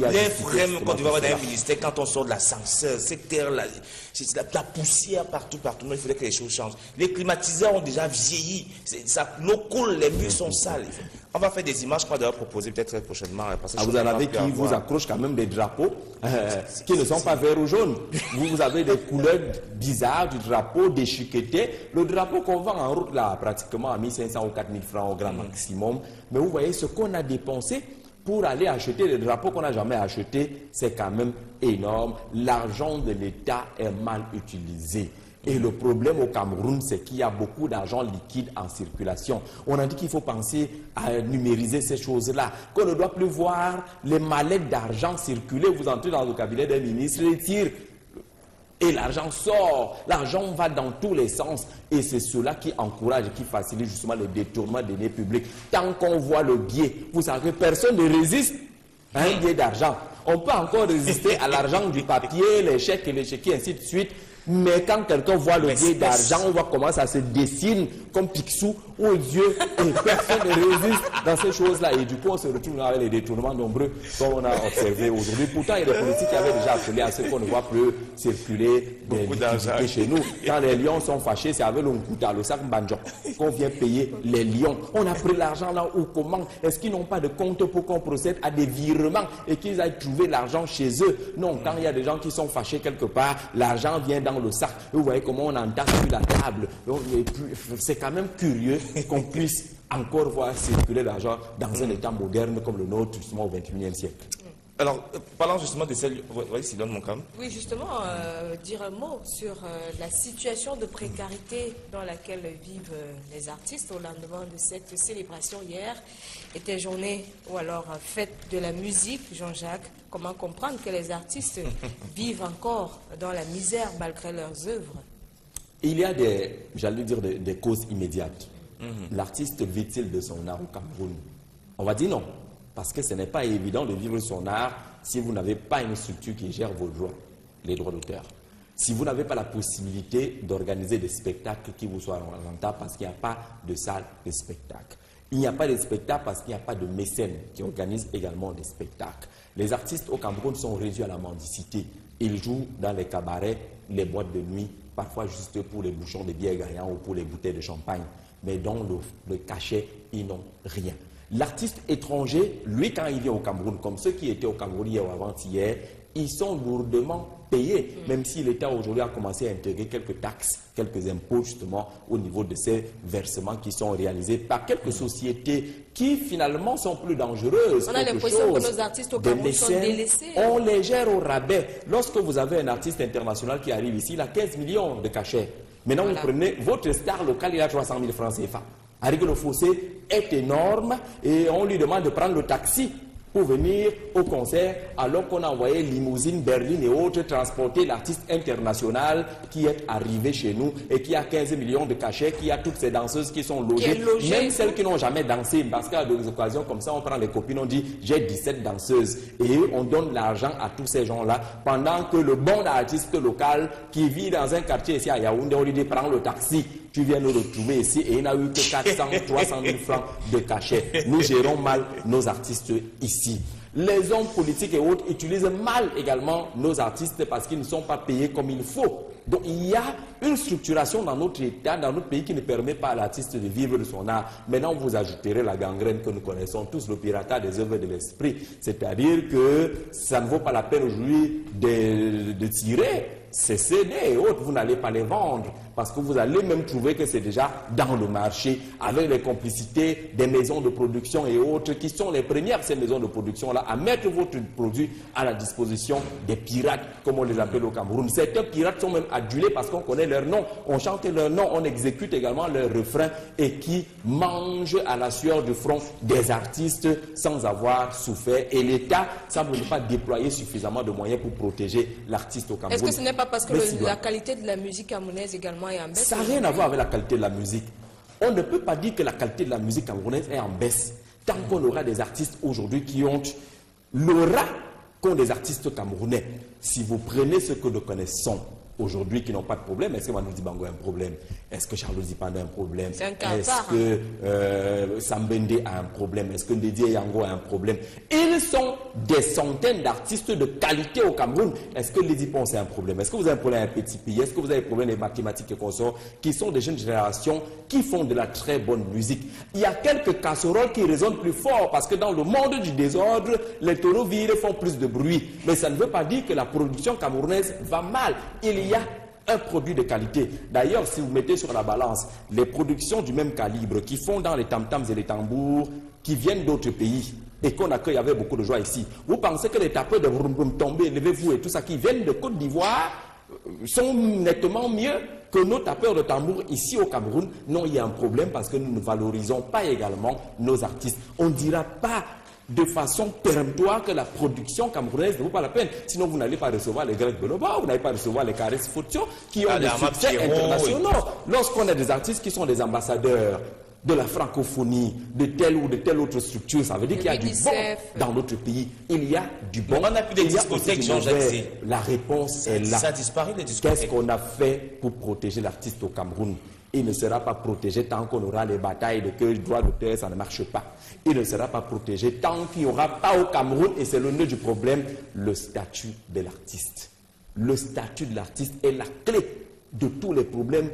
a les problèmes qu'on doit avoir dans un ministère quand on sort de l'ascenseur, cette terre-là, c'est la poussière partout. Il faudrait que les choses changent. Les climatiseurs ont déjà vieilli, l'eau coule, les murs sont sales. On va faire des images qu'on va d'ailleurs proposer peut-être très prochainement. Vous en avez qui vous accrochent quand même des drapeaux qui ne sont pas verts ou jaunes. Vous avez des couleurs bizarres du drapeau déchiqueté. Le drapeau qu'on vend en route là, pratiquement à 1500 ou 4000 francs au grand maximum. Mais vous voyez ce qu'on a dépensé pour aller acheter des drapeaux qu'on n'a jamais achetés, c'est quand même énorme. L'argent de l'État est mal utilisé. Et le problème au Cameroun, c'est qu'il y a beaucoup d'argent liquide en circulation. On a dit qu'il faut penser à numériser ces choses-là, qu'on ne doit plus voir les mallettes d'argent circuler. Vous entrez dans le cabinet d'un ministre, il tire et l'argent sort. L'argent va dans tous les sens. Et c'est cela qui encourage et qui facilite justement le détournement des deniers publics. Tant qu'on voit le biais, vous savez, personne ne résiste à un biais d'argent. On peut encore résister à l'argent du papier, les chèques et les chéquiers, ainsi de suite. Mais quand quelqu'un voit le biais d'argent, on voit comment ça se dessine comme Picsou aux yeux et personne ne résiste dans ces choses-là. Et du coup, on se retrouve avec les détournements nombreux comme on a observé aujourd'hui. Pourtant, il y a des politiques qui avaient déjà appelé à ce qu'on ne voit plus circuler des liquidités chez nous. Quand les lions sont fâchés, c'est avec le Nkouta, le sac Banjo, qu'on vient payer les lions. On a pris l'argent là ou comment? Est-ce qu'ils n'ont pas de compte pour qu'on procède à des virements et qu'ils aillent trouver l'argent chez eux? Non, quand il y a des gens qui sont fâchés quelque part, l'argent vient dans le sac. Vous voyez comment on entasse sur la table. C'est quand même curieux qu'on puisse encore voir circuler l'argent dans un état moderne comme le nôtre, justement au XXIe siècle. Alors, parlant justement de celle... Oui, Sidone Monkam. Oui, justement, dire un mot sur la situation de précarité dans laquelle vivent les artistes au lendemain de cette célébration hier. Était journée ou alors fête de la musique, Jean-Jacques. Comment comprendre que les artistes vivent encore dans la misère malgré leurs œuvres? Il y a des causes immédiates. L'artiste vit-il de son art au Cameroun? On va dire non. Parce que ce n'est pas évident de vivre son art si vous n'avez pas une structure qui gère vos droits. les droits d'auteur. Si vous n'avez pas la possibilité d'organiser des spectacles qui vous soient rentables parce qu'il n'y a pas de salle de spectacle. Il n'y a pas de spectacle parce qu'il n'y a pas de mécènes qui organisent également des spectacles. Les artistes au Cameroun sont réduits à la mendicité. Ils jouent dans les cabarets, les boîtes de nuit, parfois juste pour les bouchons de bière gagnants ou pour les bouteilles de champagne. Mais dans le cachet, ils n'ont rien. L'artiste étranger, lui, quand il vient au Cameroun, comme ceux qui étaient au Cameroun hier ou avant-hier, ils sont lourdement payés, même si l'État aujourd'hui a commencé à intégrer quelques taxes, quelques impôts justement au niveau de ces versements qui sont réalisés par quelques sociétés qui finalement sont plus dangereuses. On a l'impression que nos artistes au Cameroun sont délaissés. On les gère au rabais. Lorsque vous avez un artiste international qui arrive ici, il a 15 millions de cachets. Maintenant, vous prenez votre star local, il a 300 000 francs CFA. Arrive le fossé est énorme et on lui demande de prendre le taxi pour venir au concert alors qu'on a envoyé limousine, berline et autres transporter l'artiste international qui est arrivé chez nous et qui a 15 millions de cachets, qui a toutes ces danseuses qui sont logées, même celles qui n'ont jamais dansé, parce qu'à des occasions comme ça, on prend les copines, on dit j'ai 17 danseuses et on donne l'argent à tous ces gens-là pendant que le bon artiste local qui vit dans un quartier ici à Yaoundé, on lui dit prends le taxi. Tu viens nous retrouver ici et il n'a eu que 400, 300 000 francs de cachet. Nous gérons mal nos artistes ici. Les hommes politiques et autres utilisent mal également nos artistes parce qu'ils ne sont pas payés comme il faut. Donc il y a une structuration dans notre État, dans notre pays qui ne permet pas à l'artiste de vivre de son art. Maintenant, vous ajouterez la gangrène que nous connaissons tous, le piratage des œuvres de l'esprit. C'est-à-dire que ça ne vaut pas la peine aujourd'hui de tirer ces CD et autres, vous n'allez pas les vendre parce que vous allez même trouver que c'est déjà dans le marché avec les complicités des maisons de production et autres qui sont les premières, ces maisons de production-là, à mettre votre produit à la disposition des pirates, comme on les appelle au Cameroun. Certains pirates sont même adulés parce qu'on connaît leur nom, on chante leur nom, on exécute également leurs refrains et qui mangent à la sueur du front des artistes sans avoir souffert. Et l'État semble ne pas déployer suffisamment de moyens pour protéger l'artiste au Cameroun. Est-ce que ce n'est pas parce que la qualité de la musique camerounaise également est en baisse? Ça n'a rien à voir avec la qualité de la musique. On ne peut pas dire que la qualité de la musique camerounaise est en baisse tant qu'on aura des artistes aujourd'hui qui ont l'aura qu'ont des artistes camerounais. Si vous prenez ce que nous connaissons aujourd'hui qui n'ont pas de problème, est-ce que Manu Dibango a un problème? Est-ce que Charles Zipanda a un problème? Est-ce que Sambende a un problème? Est-ce que Ndédié Yango a un problème? Ils sont des centaines d'artistes de qualité au Cameroun. Est-ce que Lady Ponce a un problème? Est-ce que vous avez un problème avec un petit pays? Est-ce que vous avez un problème des mathématiques et consorts qui sont des jeunes générations qui font de la très bonne musique? Il y a quelques casseroles qui résonnent plus fort parce que dans le monde du désordre, les taureaux virés font plus de bruit. Mais ça ne veut pas dire que la production camerounaise va mal. Il y a un produit de qualité. D'ailleurs, si vous mettez sur la balance les productions du même calibre qui font dans les tam-tams et les tambours qui viennent d'autres pays et qu'on accueille avec beaucoup de joie ici, vous pensez que les tapeurs de Vroom Tombé, levez-vous et tout ça qui viennent de Côte d'Ivoire sont nettement mieux que nos tapeurs de tambour ici au Cameroun? Non, il y a un problème parce que nous ne valorisons pas également nos artistes. On ne dira pas de façon péremptoire que la production camerounaise ne vaut pas la peine. Sinon, vous n'allez pas recevoir les Grecs Beloba, vous n'allez pas recevoir les Caris Fotio qui ont des succès internationaux. Lorsqu'on a des artistes qui sont des ambassadeurs de la francophonie, de telle ou de telle autre structure, ça veut dire qu'il y a du bon dans notre pays. Il y a du bon. On n'a plus de discothèques, Jean-Jacques. La réponse est là. Ça disparaît, les discothèques. Qu'est-ce qu'on a fait pour protéger l'artiste au Cameroun? Il ne sera pas protégé tant qu'on aura les batailles de que le droit d'auteur, ça ne marche pas. Il ne sera pas protégé tant qu'il n'y aura pas au Cameroun, et c'est le nœud du problème, le statut de l'artiste. Le statut de l'artiste est la clé de tous les problèmes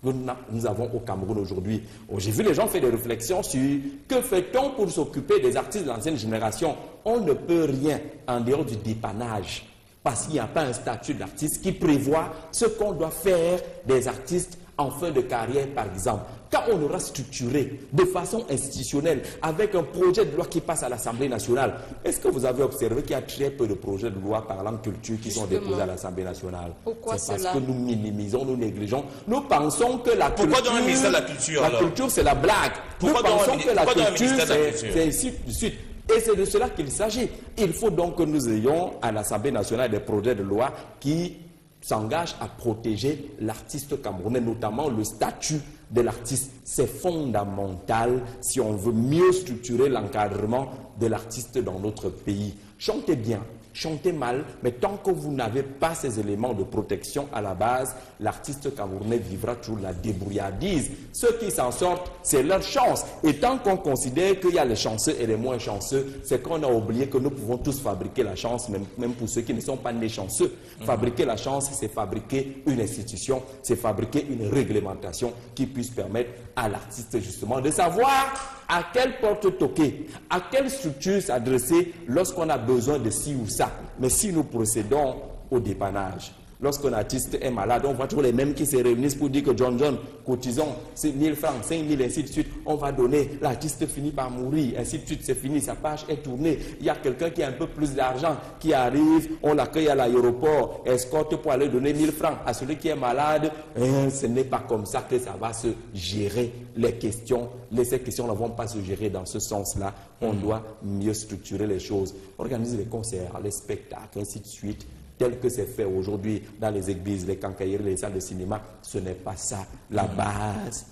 que nous avons au Cameroun aujourd'hui. J'ai vu les gens faire des réflexions sur que fait-on pour s'occuper des artistes de l'ancienne génération. On ne peut rien en dehors du dépannage, parce qu'il n'y a pas un statut de l'artiste qui prévoit ce qu'on doit faire des artistes en fin de carrière, par exemple. Quand on aura structuré de façon institutionnelle avec un projet de loi qui passe à l'Assemblée nationale, est-ce que vous avez observé qu'il y a très peu de projets de loi parlant culture qui sont déposés à l'Assemblée nationale? Pourquoi c'est parce que nous minimisons, nous négligeons. Nous pensons que la culture... Pourquoi dans le ministère de la Culture? La culture, c'est la blague. Nous pensons que la culture, c'est ainsi de suite. Et c'est de cela qu'il s'agit. Il faut donc que nous ayons à l'Assemblée nationale des projets de loi qui s'engage à protéger l'artiste camerounais, notamment le statut de l'artiste. C'est fondamental si on veut mieux structurer l'encadrement de l'artiste dans notre pays. Chantez bien, chantez mal, mais tant que vous n'avez pas ces éléments de protection à la base, l'artiste camerounais vivra toujours la débrouillardise. Ceux qui s'en sortent, c'est leur chance. Et tant qu'on considère qu'il y a les chanceux et les moins chanceux, c'est qu'on a oublié que nous pouvons tous fabriquer la chance, même pour ceux qui ne sont pas nés chanceux. Fabriquer la chance, c'est fabriquer une institution, c'est fabriquer une réglementation qui puisse permettre à l'artiste justement de savoir à quelle porte toquer, à quelle structure s'adresser lorsqu'on a besoin de ci ou ça. Mais si nous procédons au dépannage, lorsqu'un artiste est malade, on voit toujours les mêmes qui se réunissent pour dire que John, cotisons 1000 francs, 5000, ainsi de suite, on va donner, l'artiste finit par mourir, ainsi de suite, c'est fini, sa page est tournée. Il y a quelqu'un qui a un peu plus d'argent, qui arrive, on l'accueille à l'aéroport, escorte pour aller donner 1000 francs à celui qui est malade. Ce n'est pas comme ça que ça va se gérer les questions. Ces questions ne vont pas se gérer dans ce sens-là. On doit mieux structurer les choses, organiser les concerts, les spectacles, ainsi de suite. Tel que c'est fait aujourd'hui dans les églises, les quincailleries, les salles de cinéma, ce n'est pas ça. La base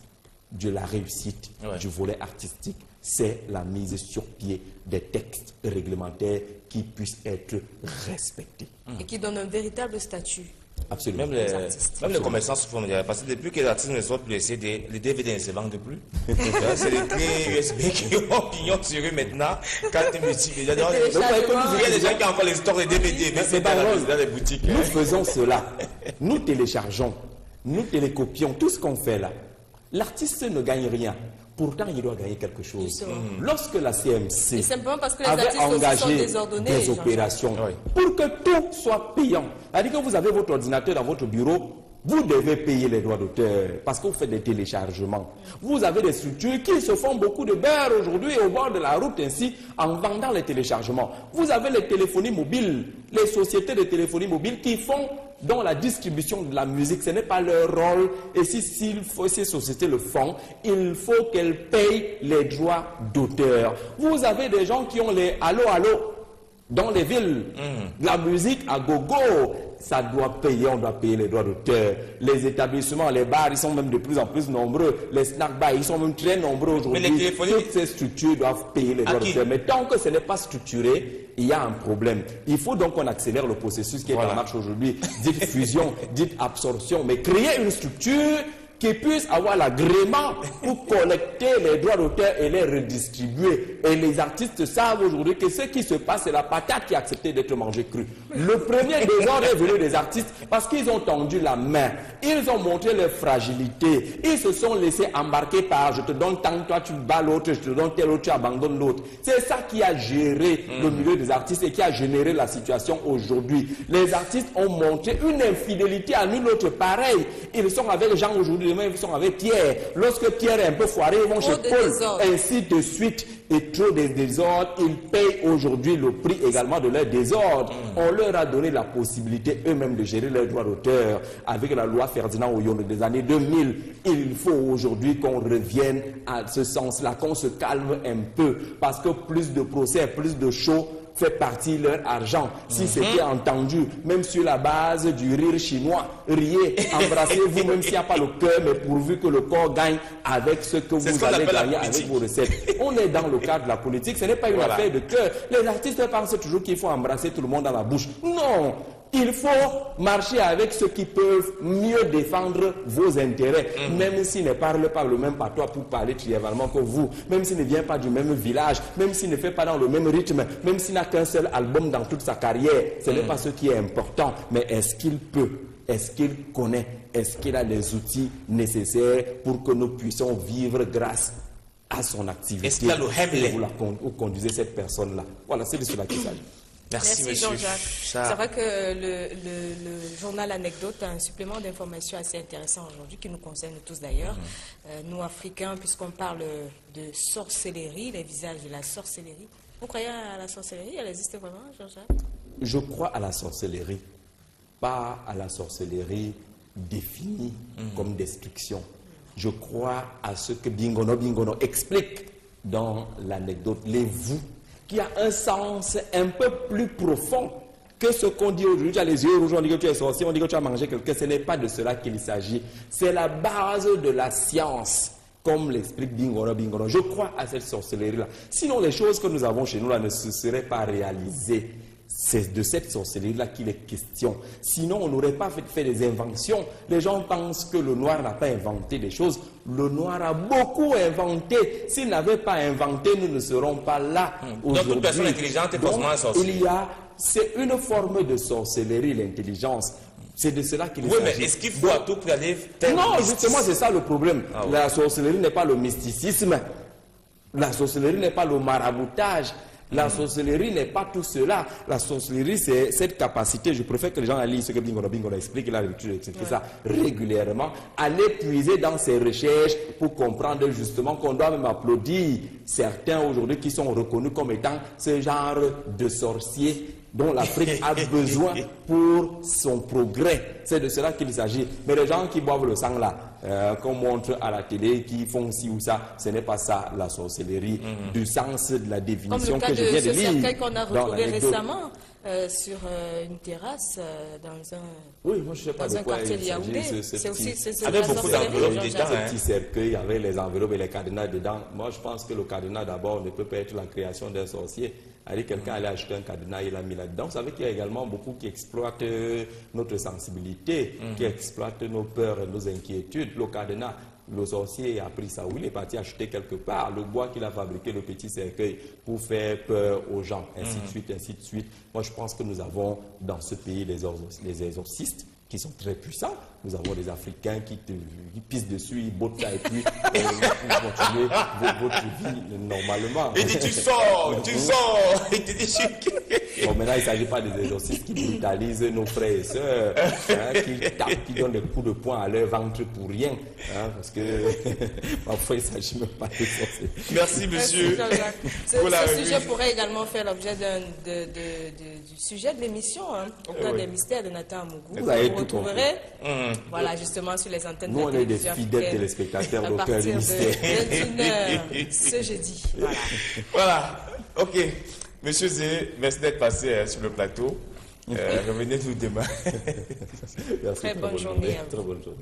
de la réussite du volet artistique, c'est la mise sur pied des textes réglementaires qui puissent être respectés. Et qui donnent un véritable statut. Absolument. Même les commerçants se font dire, parce que depuis que les artistes ne sortent plus les CD, les DVD ne se vendent plus. C'est les clés USB qui ont pignon sur eux maintenant. Quand tu multiples, il y a des gens qui ont encore les stores de DVD, mais c'est pas dans les boutiques. Nous faisons cela. Nous téléchargeons, nous télécopions tout ce qu'on fait là. L'artiste ne gagne rien. Pourtant, il doit gagner quelque chose. Lorsque la CMC avait engagé des opérations pour que tout soit payant, c'est-à-dire que vous avez votre ordinateur dans votre bureau, vous devez payer les droits d'auteur parce que vous faites des téléchargements. Vous avez des structures qui se font beaucoup de beurre aujourd'hui au bord de la route ainsi en vendant les téléchargements. Vous avez les téléphonies mobiles, les sociétés de téléphonie mobile qui font dans la distribution de la musique, ce n'est pas leur rôle. Et si ces sociétés le font, il faut qu'elles payent les droits d'auteur. Vous avez des gens qui ont les allô dans les villes. La musique à gogo, ça doit payer, on doit payer les droits d'auteur. Les établissements, les bars, ils sont même de plus en plus nombreux. Les snack bars, ils sont même très nombreux aujourd'hui. Toutes ces structures doivent payer les droits d'auteur. Mais tant que ce n'est pas structuré, il y a un problème. Il faut donc qu'on accélère le processus qui est en marche aujourd'hui. Dites fusion, dites absorption, mais créer une structure qui puisse avoir l'agrément pour collecter les droits d'auteur et les redistribuer. Et les artistes savent aujourd'hui que ce qui se passe, c'est la patate qui a accepté d'être mangée crue. Le premier désordre est venu des artistes parce qu'ils ont tendu la main. Ils ont montré leur fragilité. Ils se sont laissés embarquer par je te donne tant, toi tu bats l'autre, je te donne tel autre, tu abandonnes l'autre. C'est ça qui a géré le milieu des artistes et qui a généré la situation aujourd'hui. Les artistes ont montré une infidélité à nul autre pareil. Ils sont avec les gens aujourd'hui. Ils sont avec Pierre. Lorsque Pierre est un peu foiré, ils vont chez Paul. Ainsi de suite. Et trop de désordre, ils payent aujourd'hui le prix également de leur désordre. On leur a donné la possibilité eux-mêmes de gérer leurs droits d'auteur. Avec la loi Ferdinand Oyono des années 2000, il faut aujourd'hui qu'on revienne à ce sens-là, qu'on se calme un peu. Parce que plus de procès, plus de shows fait partie de leur argent. Si c'était entendu, même sur la base du rire chinois, riez, embrassez-vous, même s'il n'y a pas le cœur, mais pourvu que le corps gagne avec ce que vous allez gagner avec vos recettes. On est dans le cadre de la politique, ce n'est pas une affaire de cœur. Les artistes pensent toujours qu'il faut embrasser tout le monde dans la bouche. Non! Il faut marcher avec ceux qui peuvent mieux défendre vos intérêts, même s'ils ne parlent pas le même patois pour parler trivialement que vous, même s'il ne vient pas du même village, même s'il ne fait pas dans le même rythme, même s'il n'a qu'un seul album dans toute sa carrière. Ce n'est pas ce qui est important, mais est-ce qu'il peut, est-ce qu'il connaît, est-ce qu'il a les outils nécessaires pour que nous puissions vivre grâce à son activité. Est-ce qu'il a le Hemley? Vous conduisez cette personne-là. Voilà, c'est de cela qu'il s'agit. Merci, monsieur. C'est vrai que le journal Anecdote a un supplément d'informations assez intéressant aujourd'hui qui nous concerne tous d'ailleurs. Nous, Africains, puisqu'on parle de sorcellerie, les visages de la sorcellerie. Vous croyez à la sorcellerie? Elle existe vraiment, Jean-Jacques? Je crois à la sorcellerie, pas à la sorcellerie définie comme destruction. Je crois à ce que Bingono explique dans l'anecdote, les vous, qui a un sens un peu plus profond que ce qu'on dit aujourd'hui. Tu as les yeux rouges, on dit que tu es sorcier, on dit que tu as mangé quelqu'un. Ce n'est pas de cela qu'il s'agit. C'est la base de la science, comme l'explique Bingono. Je crois à cette sorcellerie-là. Sinon, les choses que nous avons chez nous là ne se seraient pas réalisées. C'est de cette sorcellerie-là qu'il est question. Sinon, on n'aurait pas fait des inventions. Les gens pensent que le noir n'a pas inventé des choses. Le noir a beaucoup inventé. S'il n'avait pas inventé, nous ne serons pas là aujourd'hui. Donc, toute personne intelligente est forcément un sorcier. C'est une forme de sorcellerie, l'intelligence. C'est de cela qu'il s'agit. Oui, mais est-ce qu'il faut à tout prix aller faire Non, justement, c'est ça le problème. Ah, oui. La sorcellerie n'est pas le mysticisme. La sorcellerie n'est pas le maraboutage. La sorcellerie n'est pas tout cela. La sorcellerie, c'est cette capacité. Je préfère que les gens lisent ce que Bingo explique. Il a l'habitude d'expliquer ça régulièrement. Aller puiser dans ses recherches pour comprendre justement qu'on doit même applaudir certains aujourd'hui qui sont reconnus comme étant ce genre de sorciers dont l'Afrique a besoin pour son progrès. C'est de cela qu'il s'agit. Mais les gens qui boivent le sang là, qu'on montre à la télé, qui font ci ou ça, ce n'est pas ça la sorcellerie, du sens de la définition que je viens de lire. Comme le cas de ce cercueil qu'on a retrouvé récemment sur une terrasse dans un, oui, moi je sais pas dans un quartier de Yaoundé. C'est aussi avec beaucoup d'enveloppes dedans. Ce petit cercueil avec les enveloppes et les cadenas dedans. Moi je pense que le cadenas d'abord ne peut pas être la création d'un sorcier. Allez, quelqu'un allait acheter un cadenas, il l'a mis là-dedans. Vous savez qu'il y a également beaucoup qui exploitent notre sensibilité, qui exploitent nos peurs et nos inquiétudes. Le cadenas, le sorcier a pris ça où il est parti acheter quelque part le bois qu'il a fabriqué, le petit cercueil, pour faire peur aux gens, ainsi de suite, ainsi de suite. Moi, je pense que nous avons dans ce pays les exorcistes qui sont très puissants. Nous avons des Africains qui pissent dessus, ils bottent ça et puis vous continuez votre vie normalement. Il dit tu sors, il te dit bon, maintenant, il ne s'agit pas des exorcistes qui brutalisent nos frères et sœurs, qui tapent, qui donnent des coups de poing à leur ventre pour rien, parce que parfois il ne s'agit même pas de sorciers. Merci monsieur. Ce sujet pourrait également faire l'objet du sujet de l'émission, au cœur des mystères de Nathan Mougou. Vous avez tout retrouverez, voilà, justement sur les antennes nous, de la télévision. Nous, on est des fidèles téléspectateurs d'au cœur du mystère. À partir de 21h ce jeudi. Voilà. Voilà, ok. Monsieur Zé, merci d'être passé sur le plateau. Revenez-nous demain. Merci, très bonne journée. Très bonne journée.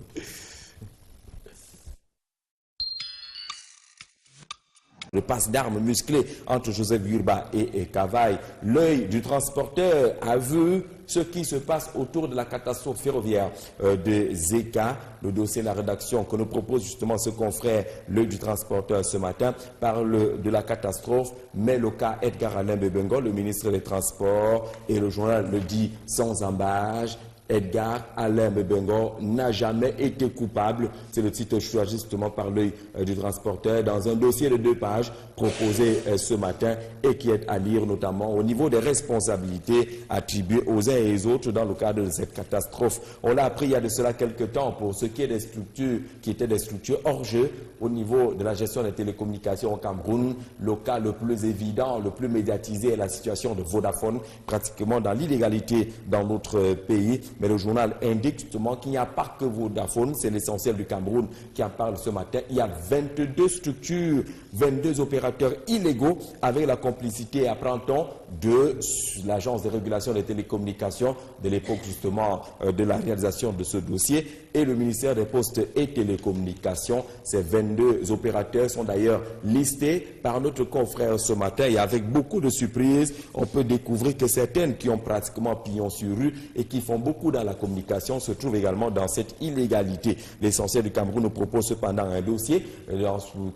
Le passe d'armes musclé entre Joseph Yurba et Kavaï. L'œil du transporteur a vu ce qui se passe autour de la catastrophe ferroviaire de Zeka. Le dossier de la rédaction que nous propose justement ce confrère, l'œil du transporteur ce matin, parle de la catastrophe, mais le cas Edgar Alain Bebengo, le ministre des Transports, et le journal le dit sans embâche. Edgar Alain Bebengo n'a jamais été coupable. C'est le titre choisi justement par l'œil du transporteur dans un dossier de 2 pages proposé ce matin et qui est à lire notamment au niveau des responsabilités attribuées aux uns et aux autres dans le cadre de cette catastrophe. On l'a appris il y a de cela quelques temps pour ce qui est des structures qui étaient des structures hors jeu au niveau de la gestion des télécommunications au Cameroun. Le cas le plus évident, le plus médiatisé est la situation de Vodafone, pratiquement dans l'illégalité dans notre pays. Mais le journal indique justement qu'il n'y a pas que Vodafone, c'est l'essentiel du Cameroun qui en parle ce matin. Il y a 22 structures, 22 opérateurs illégaux avec la complicité, apprend-on, de l'Agence de régulation des télécommunications de l'époque justement de la réalisation de ce dossier et le ministère des Postes et Télécommunications. Ces 22 opérateurs sont d'ailleurs listés par notre confrère ce matin et avec beaucoup de surprises, on peut découvrir que certaines qui ont pratiquement pignon sur rue et qui font beaucoup dans la communication se trouvent également dans cette illégalité. L'essentiel du Cameroun nous propose cependant un dossier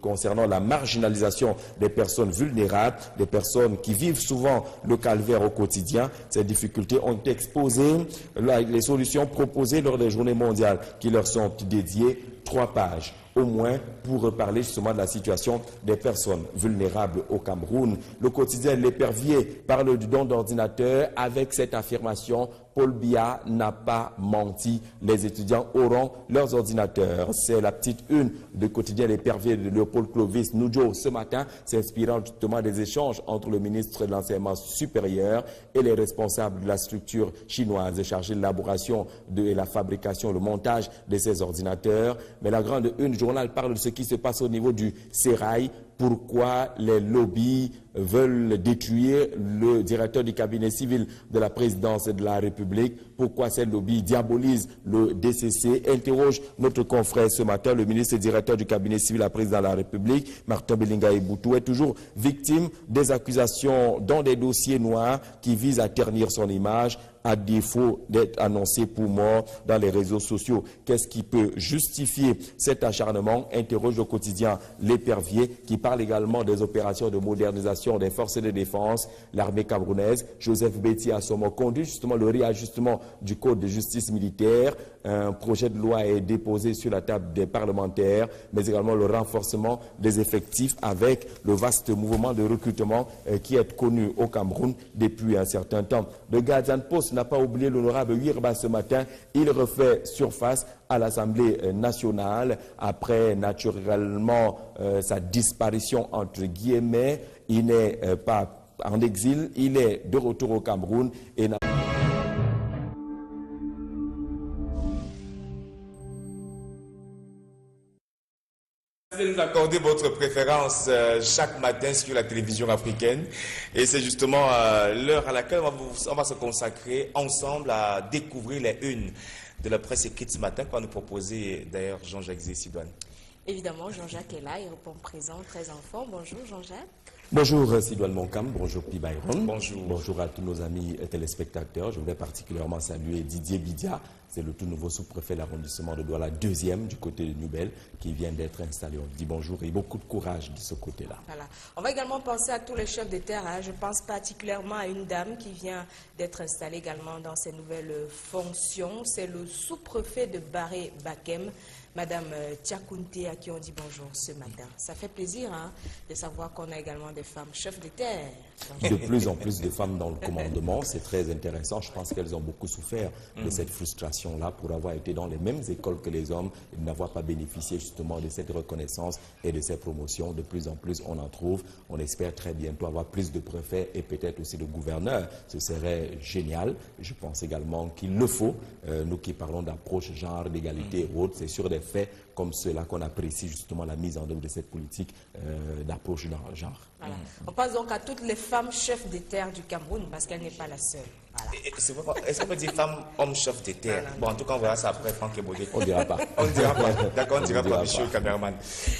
concernant la marginalisation des personnes vulnérables, des personnes qui vivent souvent le calvaire au quotidien. Ces difficultés ont été exposées, les solutions proposées lors des journées mondiales qui leur sont dédiées, 3 pages au moins pour parler justement de la situation des personnes vulnérables au Cameroun. Le quotidien L'Épervier parle du don d'ordinateur avec cette affirmation: Paul Biya n'a pas menti, les étudiants auront leurs ordinateurs. C'est la petite une du quotidien L'Épervier de Léopold Clovis Noudjo ce matin, s'inspirant justement des échanges entre le ministre de l'Enseignement supérieur et les responsables de la structure chinoise chargée de l'élaboration et la fabrication, le montage de ces ordinateurs. Mais la grande une, le journal parle de ce qui se passe au niveau du sérail. pourquoi les lobbies veulent détruire le directeur du cabinet civil de la présidence de la République, pourquoi ces lobbies diabolisent le DCC, interroge notre confrère ce matin. Le ministre directeur du cabinet civil de la présidence de la République, Martin Belinga-Eboutou, est toujours victime des accusations dans des dossiers noirs qui visent à ternir son image, à défaut d'être annoncé pour mort dans les réseaux sociaux. Qu'est-ce qui peut justifier cet acharnement? Interroge le quotidien L'Épervier, qui parle également des opérations de modernisation des forces de défense, l'armée camerounaise. Joseph Betty Assomo conduit justement le réajustement du code de justice militaire. Un projet de loi est déposé sur la table des parlementaires, mais également le renforcement des effectifs avec le vaste mouvement de recrutement qui est connu au Cameroun depuis un certain temps. Le Guardian Post n'a pas oublié l'honorable Wirba ce matin. Il refait surface à l'Assemblée nationale après naturellement sa disparition entre guillemets. Il n'est pas en exil, il est de retour au Cameroun et n'a Vous nous accordez votre préférence chaque matin sur la télévision africaine et c'est justement l'heure à laquelle on va se consacrer ensemble à découvrir les unes de la presse écrite ce matin qu'on va nous proposer d'ailleurs Jean-Jacques Zé-Sidoine. Évidemment, Jean-Jacques est là, il répond présent, très en forme. Bonjour Jean-Jacques. Bonjour Sidoine Moncam, bonjour Pi Byron. Bonjour. Bonjour à tous nos amis téléspectateurs. Je voudrais particulièrement saluer Didier Bidia, c'est le tout nouveau sous-préfet de l'arrondissement de Douala, deuxième du côté de Nouvelle, qui vient d'être installé. On dit bonjour et beaucoup de courage de ce côté-là. Voilà. On va également penser à tous les chefs de terre. Je pense particulièrement à une dame qui vient d'être installée également dans ses nouvelles fonctions. C'est le sous-préfet de Baré Bakem, Madame Tchakounté, à qui on dit bonjour ce matin. Ça fait plaisir de savoir qu'on a également des femmes chefs de terre. De plus en plus de femmes dans le commandement, c'est très intéressant. Je pense qu'elles ont beaucoup souffert de cette frustration-là pour avoir été dans les mêmes écoles que les hommes et n'avoir pas bénéficié justement de cette reconnaissance et de ces promotions. De plus en plus, on en trouve. On espère très bientôt avoir plus de préfets et peut-être aussi de gouverneurs. Ce serait génial. Je pense également qu'il le faut. Nous qui parlons d'approche genre, d'égalité et autres, c'est sur des faits comme cela qu'on apprécie justement la mise en œuvre de cette politique d'approche genre. Voilà. On passe donc à toutes les femmes chefs de terre du Cameroun parce qu'elle n'est pas la seule. Voilà. Est-ce qu'on peut dire femme, homme, chef de terre? Bon, en tout cas, on verra ça après Franck Ebodé. On ne dira pas. On ne dira pas. D'accord, on ne dira pas, monsieur le caméraman.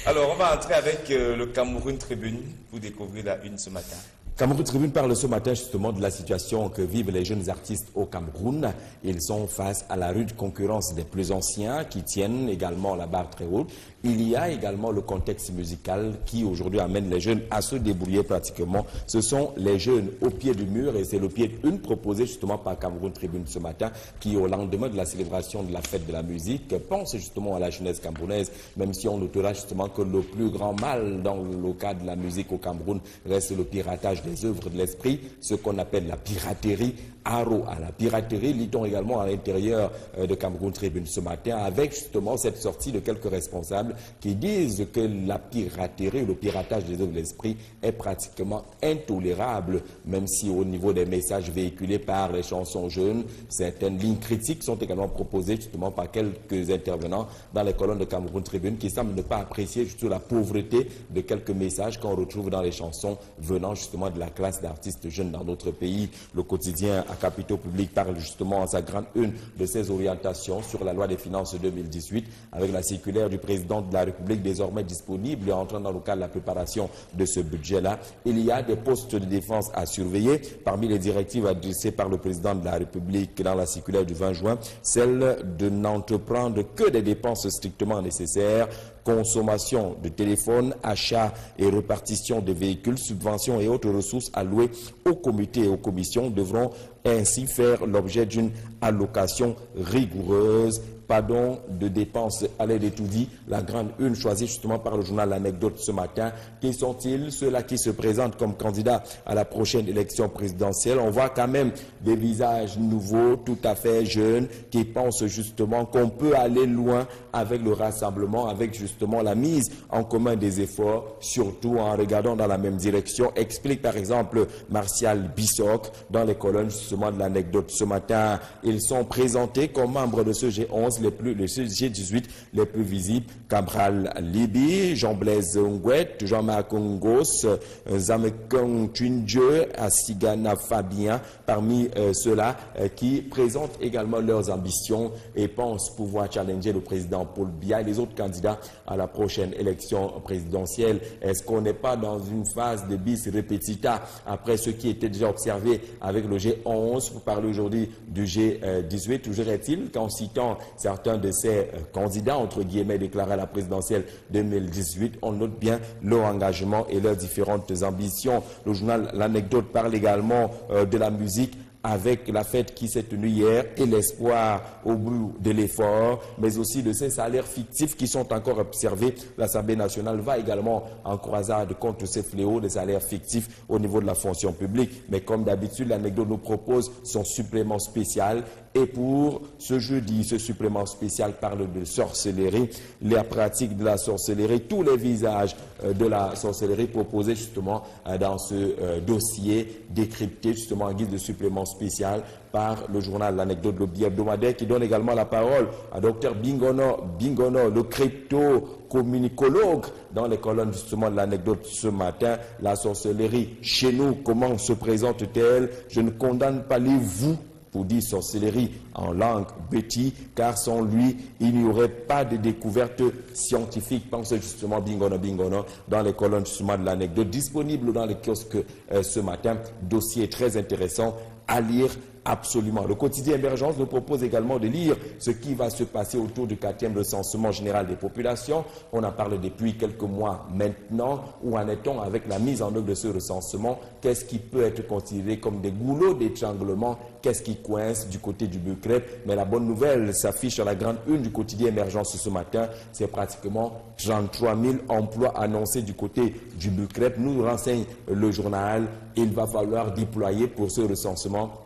Alors, on va entrer avec le Cameroun Tribune pour découvrir la une ce matin. Cameroun Tribune parle ce matin justement de la situation que vivent les jeunes artistes au Cameroun. Ils sont face à la rude concurrence des plus anciens qui tiennent également la barre très haute. Il y a également le contexte musical qui aujourd'hui amène les jeunes à se débrouiller pratiquement. Ce sont les jeunes au pied du mur et c'est le pied d'une proposée justement par Cameroun Tribune ce matin qui au lendemain de la célébration de la fête de la musique pense justement à la jeunesse camerounaise, même si on notera justement que le plus grand mal dans le cas de la musique au Cameroun reste le piratage des œuvres de l'esprit, ce qu'on appelle la piraterie. Haro à la piraterie, lit-on également à l'intérieur de Cameroun Tribune ce matin, avec justement cette sortie de quelques responsables qui disent que la piraterie, le piratage des œuvres de l'esprit est pratiquement intolérable, même si au niveau des messages véhiculés par les chansons jeunes, certaines lignes critiques sont également proposées justement par quelques intervenants dans les colonnes de Cameroun Tribune qui semblent ne pas apprécier justement la pauvreté de quelques messages qu'on retrouve dans les chansons venant justement de la classe d'artistes jeunes dans notre pays. Le quotidien à Capitaux Public parle justement en sa grande une de ses orientations sur la loi des finances 2018 avec la circulaire du président de la République désormais disponible et entrant dans le cadre de la préparation de ce budget-là. Il y a des postes de défense à surveiller. Parmi les directives adressées par le président de la République dans la circulaire du 20 juin, celle de n'entreprendre que des dépenses strictement nécessaires, consommation de téléphones, achat et répartition de véhicules, subventions et autres ressources allouées aux comités et aux commissions devront ainsi faire l'objet d'une allocation rigoureuse. Pardon de dépenses à l'aide étourdie, la grande une choisie justement par le journal L'Anecdote ce matin. Qui sont-ils? Ceux-là qui se présentent comme candidats à la prochaine élection présidentielle. On voit quand même des visages nouveaux, tout à fait jeunes, qui pensent justement qu'on peut aller loin avec le rassemblement, avec justement la mise en commun des efforts, surtout en regardant dans la même direction. Explique par exemple Martial Bissoc dans les colonnes justement de L'Anecdote ce matin. Ils sont présentés comme membres de ce G11 11 les G18 les plus visibles, Cabral Libi, Jean-Blaise Ngouet, Jean-Marc Ngos, Zamekong Tunje, Asigana Fabien, parmi ceux-là qui présentent également leurs ambitions et pensent pouvoir challenger le président Paul Biya et les autres candidats à la prochaine élection présidentielle. Est-ce qu'on n'est pas dans une phase de bis repetita après ce qui était déjà observé avec le G11 pour parler aujourd'hui du G18? Toujours est-il qu'en citant certains de ces candidats, entre guillemets, déclarés à la présidentielle 2018, on note bien leur engagement et leurs différentes ambitions. Le journal L'Anecdote parle également de la musique avec la fête qui s'est tenue hier et l'espoir au bout de l'effort, mais aussi de ces salaires fictifs qui sont encore observés. L'Assemblée nationale va également en croisade contre ces fléaux des salaires fictifs au niveau de la fonction publique. Mais comme d'habitude, l'Anecdote nous propose son supplément spécial. Et pour ce jeudi, ce supplément spécial parle de sorcellerie, les pratiques de la sorcellerie, tous les visages de la sorcellerie proposés justement dans ce dossier décrypté justement en guise de supplément spécial par le journal L'Anecdote, le bi-hebdomadaire, qui donne également la parole à Dr Bingono, le crypto-communicologue, dans les colonnes justement de L'Anecdote ce matin. La sorcellerie chez nous, comment se présente-t-elle? Je ne condamne pas les vous pour dire sorcellerie en langue béti, car sans lui, il n'y aurait pas de découverte scientifique. Pense justement Bingono dans les colonnes justement de L'Anecdote, disponible dans les kiosques ce matin. Dossier très intéressant à lire. Absolument. Le quotidien Émergence nous propose également de lire ce qui va se passer autour du 4e recensement général des populations. On en parle depuis quelques mois maintenant. Où en est-on avec la mise en œuvre de ce recensement? Qu'est-ce qui peut être considéré comme des goulots d'étranglement? Qu'est-ce qui coince du côté du Bucrep? Mais la bonne nouvelle s'affiche à la grande une du quotidien Émergence ce matin. C'est pratiquement 33 000 emplois annoncés du côté du Bucrep. Nous renseigne le journal. Il va falloir déployer pour ce recensement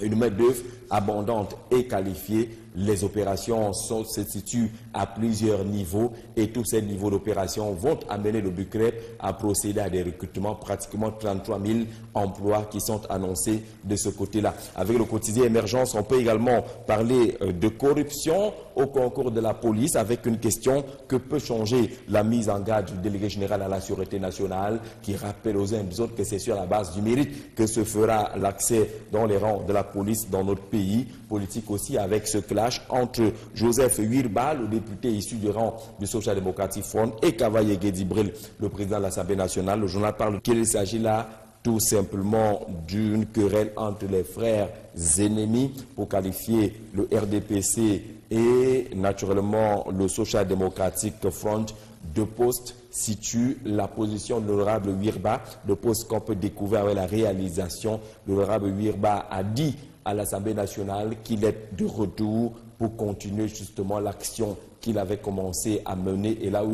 une main-d'œuvre abondante et qualifiée. Les opérations se situent à plusieurs niveaux et tous ces niveaux d'opération vont amener le Bucrep à procéder à des recrutements. Pratiquement 33 000 emplois qui sont annoncés de ce côté-là. Avec le quotidien Émergence, on peut également parler de corruption au concours de la police avec une question: que peut changer la mise en garde du délégué général à la Sûreté nationale qui rappelle aux uns et aux autres que c'est sur la base du mérite que se fera l'accès dans les rangs de la police dans notre pays. Politique aussi avec ce clash entre Joseph Wirba, le député issu du rang du Social Democratic Front, et Kavaye Gedibril, le président de l'Assemblée nationale. Le journal parle qu'il s'agit là tout simplement d'une querelle entre les frères ennemis pour qualifier le RDPC et naturellement le Social Democratic Front de poste situe la position de l'honorable Wirba, de poste qu'on peut découvrir avec la réalisation. L'honorable Wirba a dit à l'Assemblée nationale qu'il est de retour pour continuer justement l'action qu'il avait commencé à mener, et là où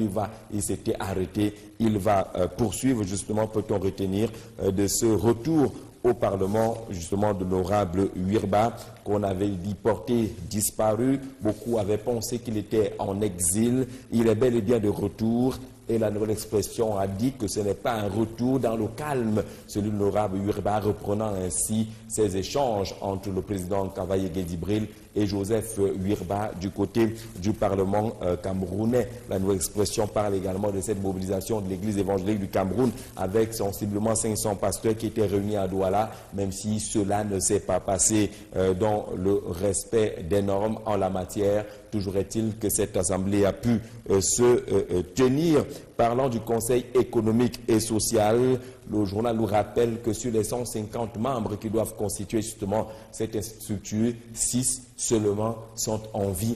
il s'était arrêté, il va poursuivre justement, peut-on retenir, de ce retour au Parlement justement de l'honorable Wirba, qu'on avait dit porté disparu. Beaucoup avaient pensé qu'il était en exil. Il est bel et bien de retour. Et la nouvelle expression a dit que ce n'est pas un retour dans le calme, celui de l'honorable Wirba, reprenant ainsi ces échanges entre le président Kavaye Gedibril et Joseph Wirba du côté du Parlement camerounais. La nouvelle expression parle également de cette mobilisation de l'Église évangélique du Cameroun avec sensiblement 500 pasteurs qui étaient réunis à Douala, même si cela ne s'est pas passé dans le respect des normes en la matière. Toujours est-il que cette assemblée a pu se tenir. Parlant du Conseil économique et social, le journal nous rappelle que sur les 150 membres qui doivent constituer justement cette structure, 6 seulement sont en vie,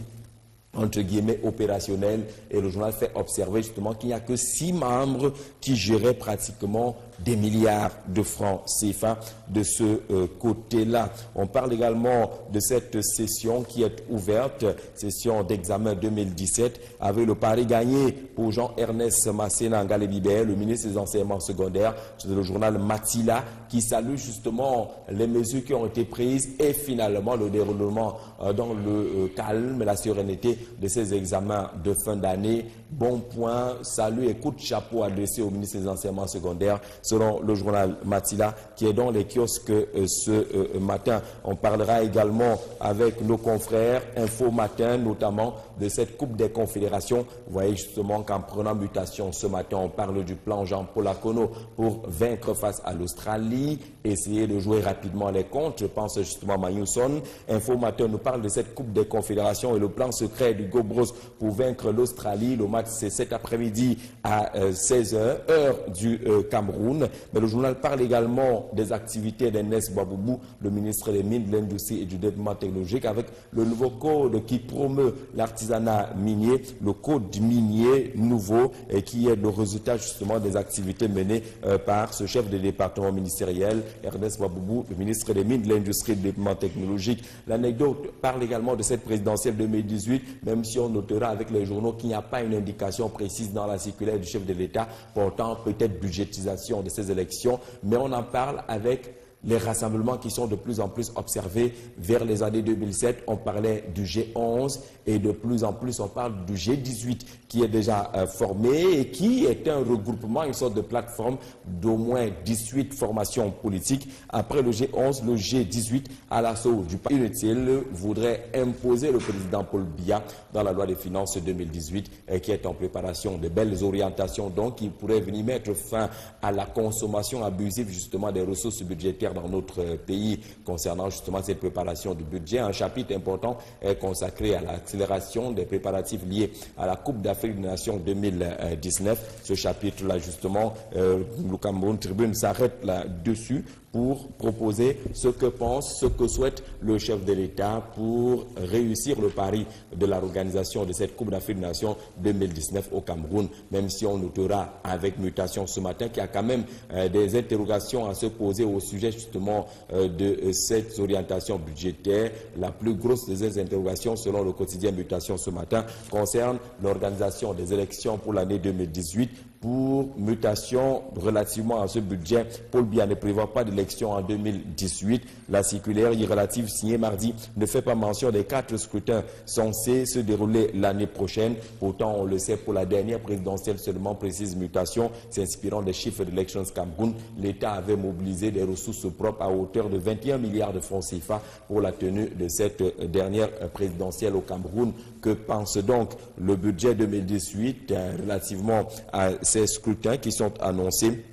entre guillemets, opérationnels. Et le journal fait observer justement qu'il n'y a que 6 membres qui géraient pratiquement des milliards de francs CFA de ce côté-là. On parle également de cette session qui est ouverte, session d'examen 2017, avec le pari gagné pour Jean-Ernest Masséna Ngalébibé, le ministre des Enseignements secondaires. C'est le journal Matila qui salue justement les mesures qui ont été prises et finalement le déroulement dans le calme et la sérénité de ces examens de fin d'année. bon point, salut et coup de chapeau adressé au ministre des Enseignements secondaires, selon le journal Matila, qui est dans les kiosques ce matin. On parlera également avec nos confrères Info Matin, notamment de cette Coupe des Confédérations. Vous voyez justement qu'en prenant mutation ce matin, on parle du plan Jean-Paul Akono pour vaincre face à l'Australie, essayer de jouer rapidement les comptes. Je pense justement à Magnusson. Info Matin nous parle de cette Coupe des Confédérations et le plan secret du Gobros pour vaincre l'Australie. Le match, c'est cet après-midi à 16h, heure du Cameroun. Mais le journal parle également des activités d'Ernest Baboubou, le ministre des Mines, de l'Industrie et du Développement technologique, avec le nouveau code qui promeut l'artisanat minier, le code minier nouveau, et qui est le résultat justement des activités menées par ce chef de département ministériel, Ernest Baboubou, le ministre des Mines, de l'Industrie et du Développement technologique. L'anecdote parle également de cette présidentielle 2018, même si on notera avec les journaux qu'il n'y a pas une indication précise dans la circulaire du chef de l'État portant peut-être budgétisation de ces élections, mais on en parle avec les rassemblements qui sont de plus en plus observés vers les années 2007. On parlait du G11 et de plus en plus on parle du G18 qui est déjà formé et qui est un regroupement, une sorte de plateforme d'au moins 18 formations politiques. Après le G11, le G18 à l'assaut du parti inutile voudrait imposer le président Paul Biya dans la loi des finances 2018 qui est en préparation. De belles orientations donc qui pourraient venir mettre fin à la consommation abusive justement des ressources budgétaires dans notre pays. Concernant justement cette préparation du budget, un chapitre important est consacré à l'accélération des préparatifs liés à la Coupe d'Afrique des Nations 2019. Ce chapitre-là, justement, le Cameroun Tribune s'arrête là-dessus pour proposer ce que pense, ce que souhaite le chef de l'État pour réussir le pari de l'organisation de cette Coupe d'Afrique des Nations 2019 au Cameroun, même si on notera avec mutation ce matin qu'il y a quand même des interrogations à se poser au sujet justement de cette orientation budgétaire. La plus grosse des interrogations, selon le quotidien Mutation ce matin, concerne l'organisation des élections pour l'année 2018. Pour mutation relativement à ce budget, Paul Biya ne prévoit pas d'élection en 2018. La circulaire relative signée mardi ne fait pas mention des 4 scrutins censés se dérouler l'année prochaine. Pourtant, on le sait, pour la dernière présidentielle seulement, précise mutation, s'inspirant des chiffres d'Elections Cameroun, l'État avait mobilisé des ressources propres à hauteur de 21 milliards de francs CFA pour la tenue de cette dernière présidentielle au Cameroun. Que pense donc le budget 2018 relativement à ces scrutins qui sont annoncés?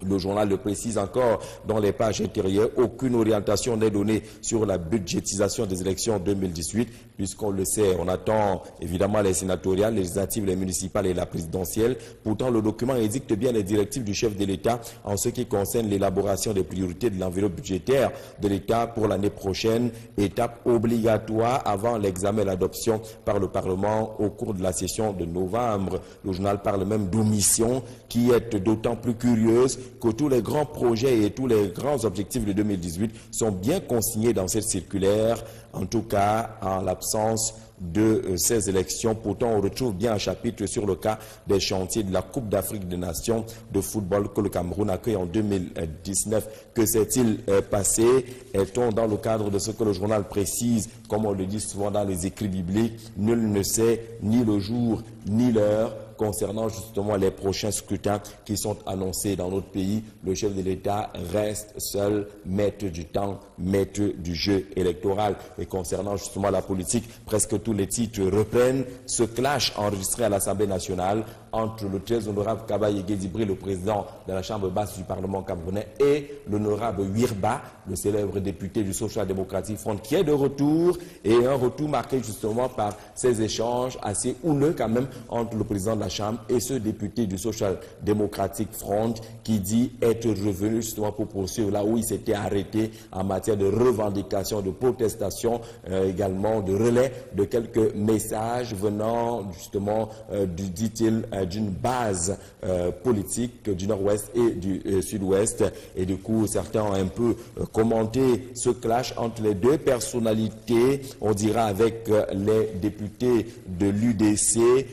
Le journal le précise encore dans les pages intérieures. Aucune orientation n'est donnée sur la budgétisation des élections 2018, puisqu'on le sait, on attend évidemment les sénatoriales, les législatives, les municipales et la présidentielle. Pourtant, le document édicte bien les directives du chef de l'État en ce qui concerne l'élaboration des priorités de l'enveloppe budgétaire de l'État pour l'année prochaine, étape obligatoire avant l'examen et l'adoption par le Parlement au cours de la session de novembre. Le journal parle même d'omission qui est d'autant plus curieuse que tous les grands projets et tous les grands objectifs de 2018 sont bien consignés dans cette circulaire, en tout cas en l'absence de ces élections. Pourtant, on retrouve bien un chapitre sur le cas des chantiers de la Coupe d'Afrique des Nations de football que le Cameroun accueille en 2019. Que s'est-il passé? Est-on dans le cadre de ce que le journal précise, comme on le dit souvent dans les écrits bibliques, nul ne sait ni le jour ni l'heure concernant justement les prochains scrutins qui sont annoncés dans notre pays. Le chef de l'État reste seul maître du temps, maître du jeu électoral. Et concernant justement la politique, presque tous les titres reprennent ce clash enregistré à l'Assemblée nationale entre le très honorable Kabaye Guédibri, le président de la Chambre basse du Parlement camerounais, et l'honorable Wirba, le célèbre député du Social Democratic Front, qui est de retour, et un retour marqué justement par ces échanges assez houleux quand même entre le président de la Chambre et ce député du Social Democratic Front qui dit être revenu justement pour poursuivre là où il s'était arrêté en matière de revendication, de protestation, également de relais de quelques messages venant justement, dit-il, d'une base politique du nord-ouest et du sud-ouest. Et du coup, certains ont un peu commenté ce clash entre les deux personnalités, on dira avec les députés de l'UDC,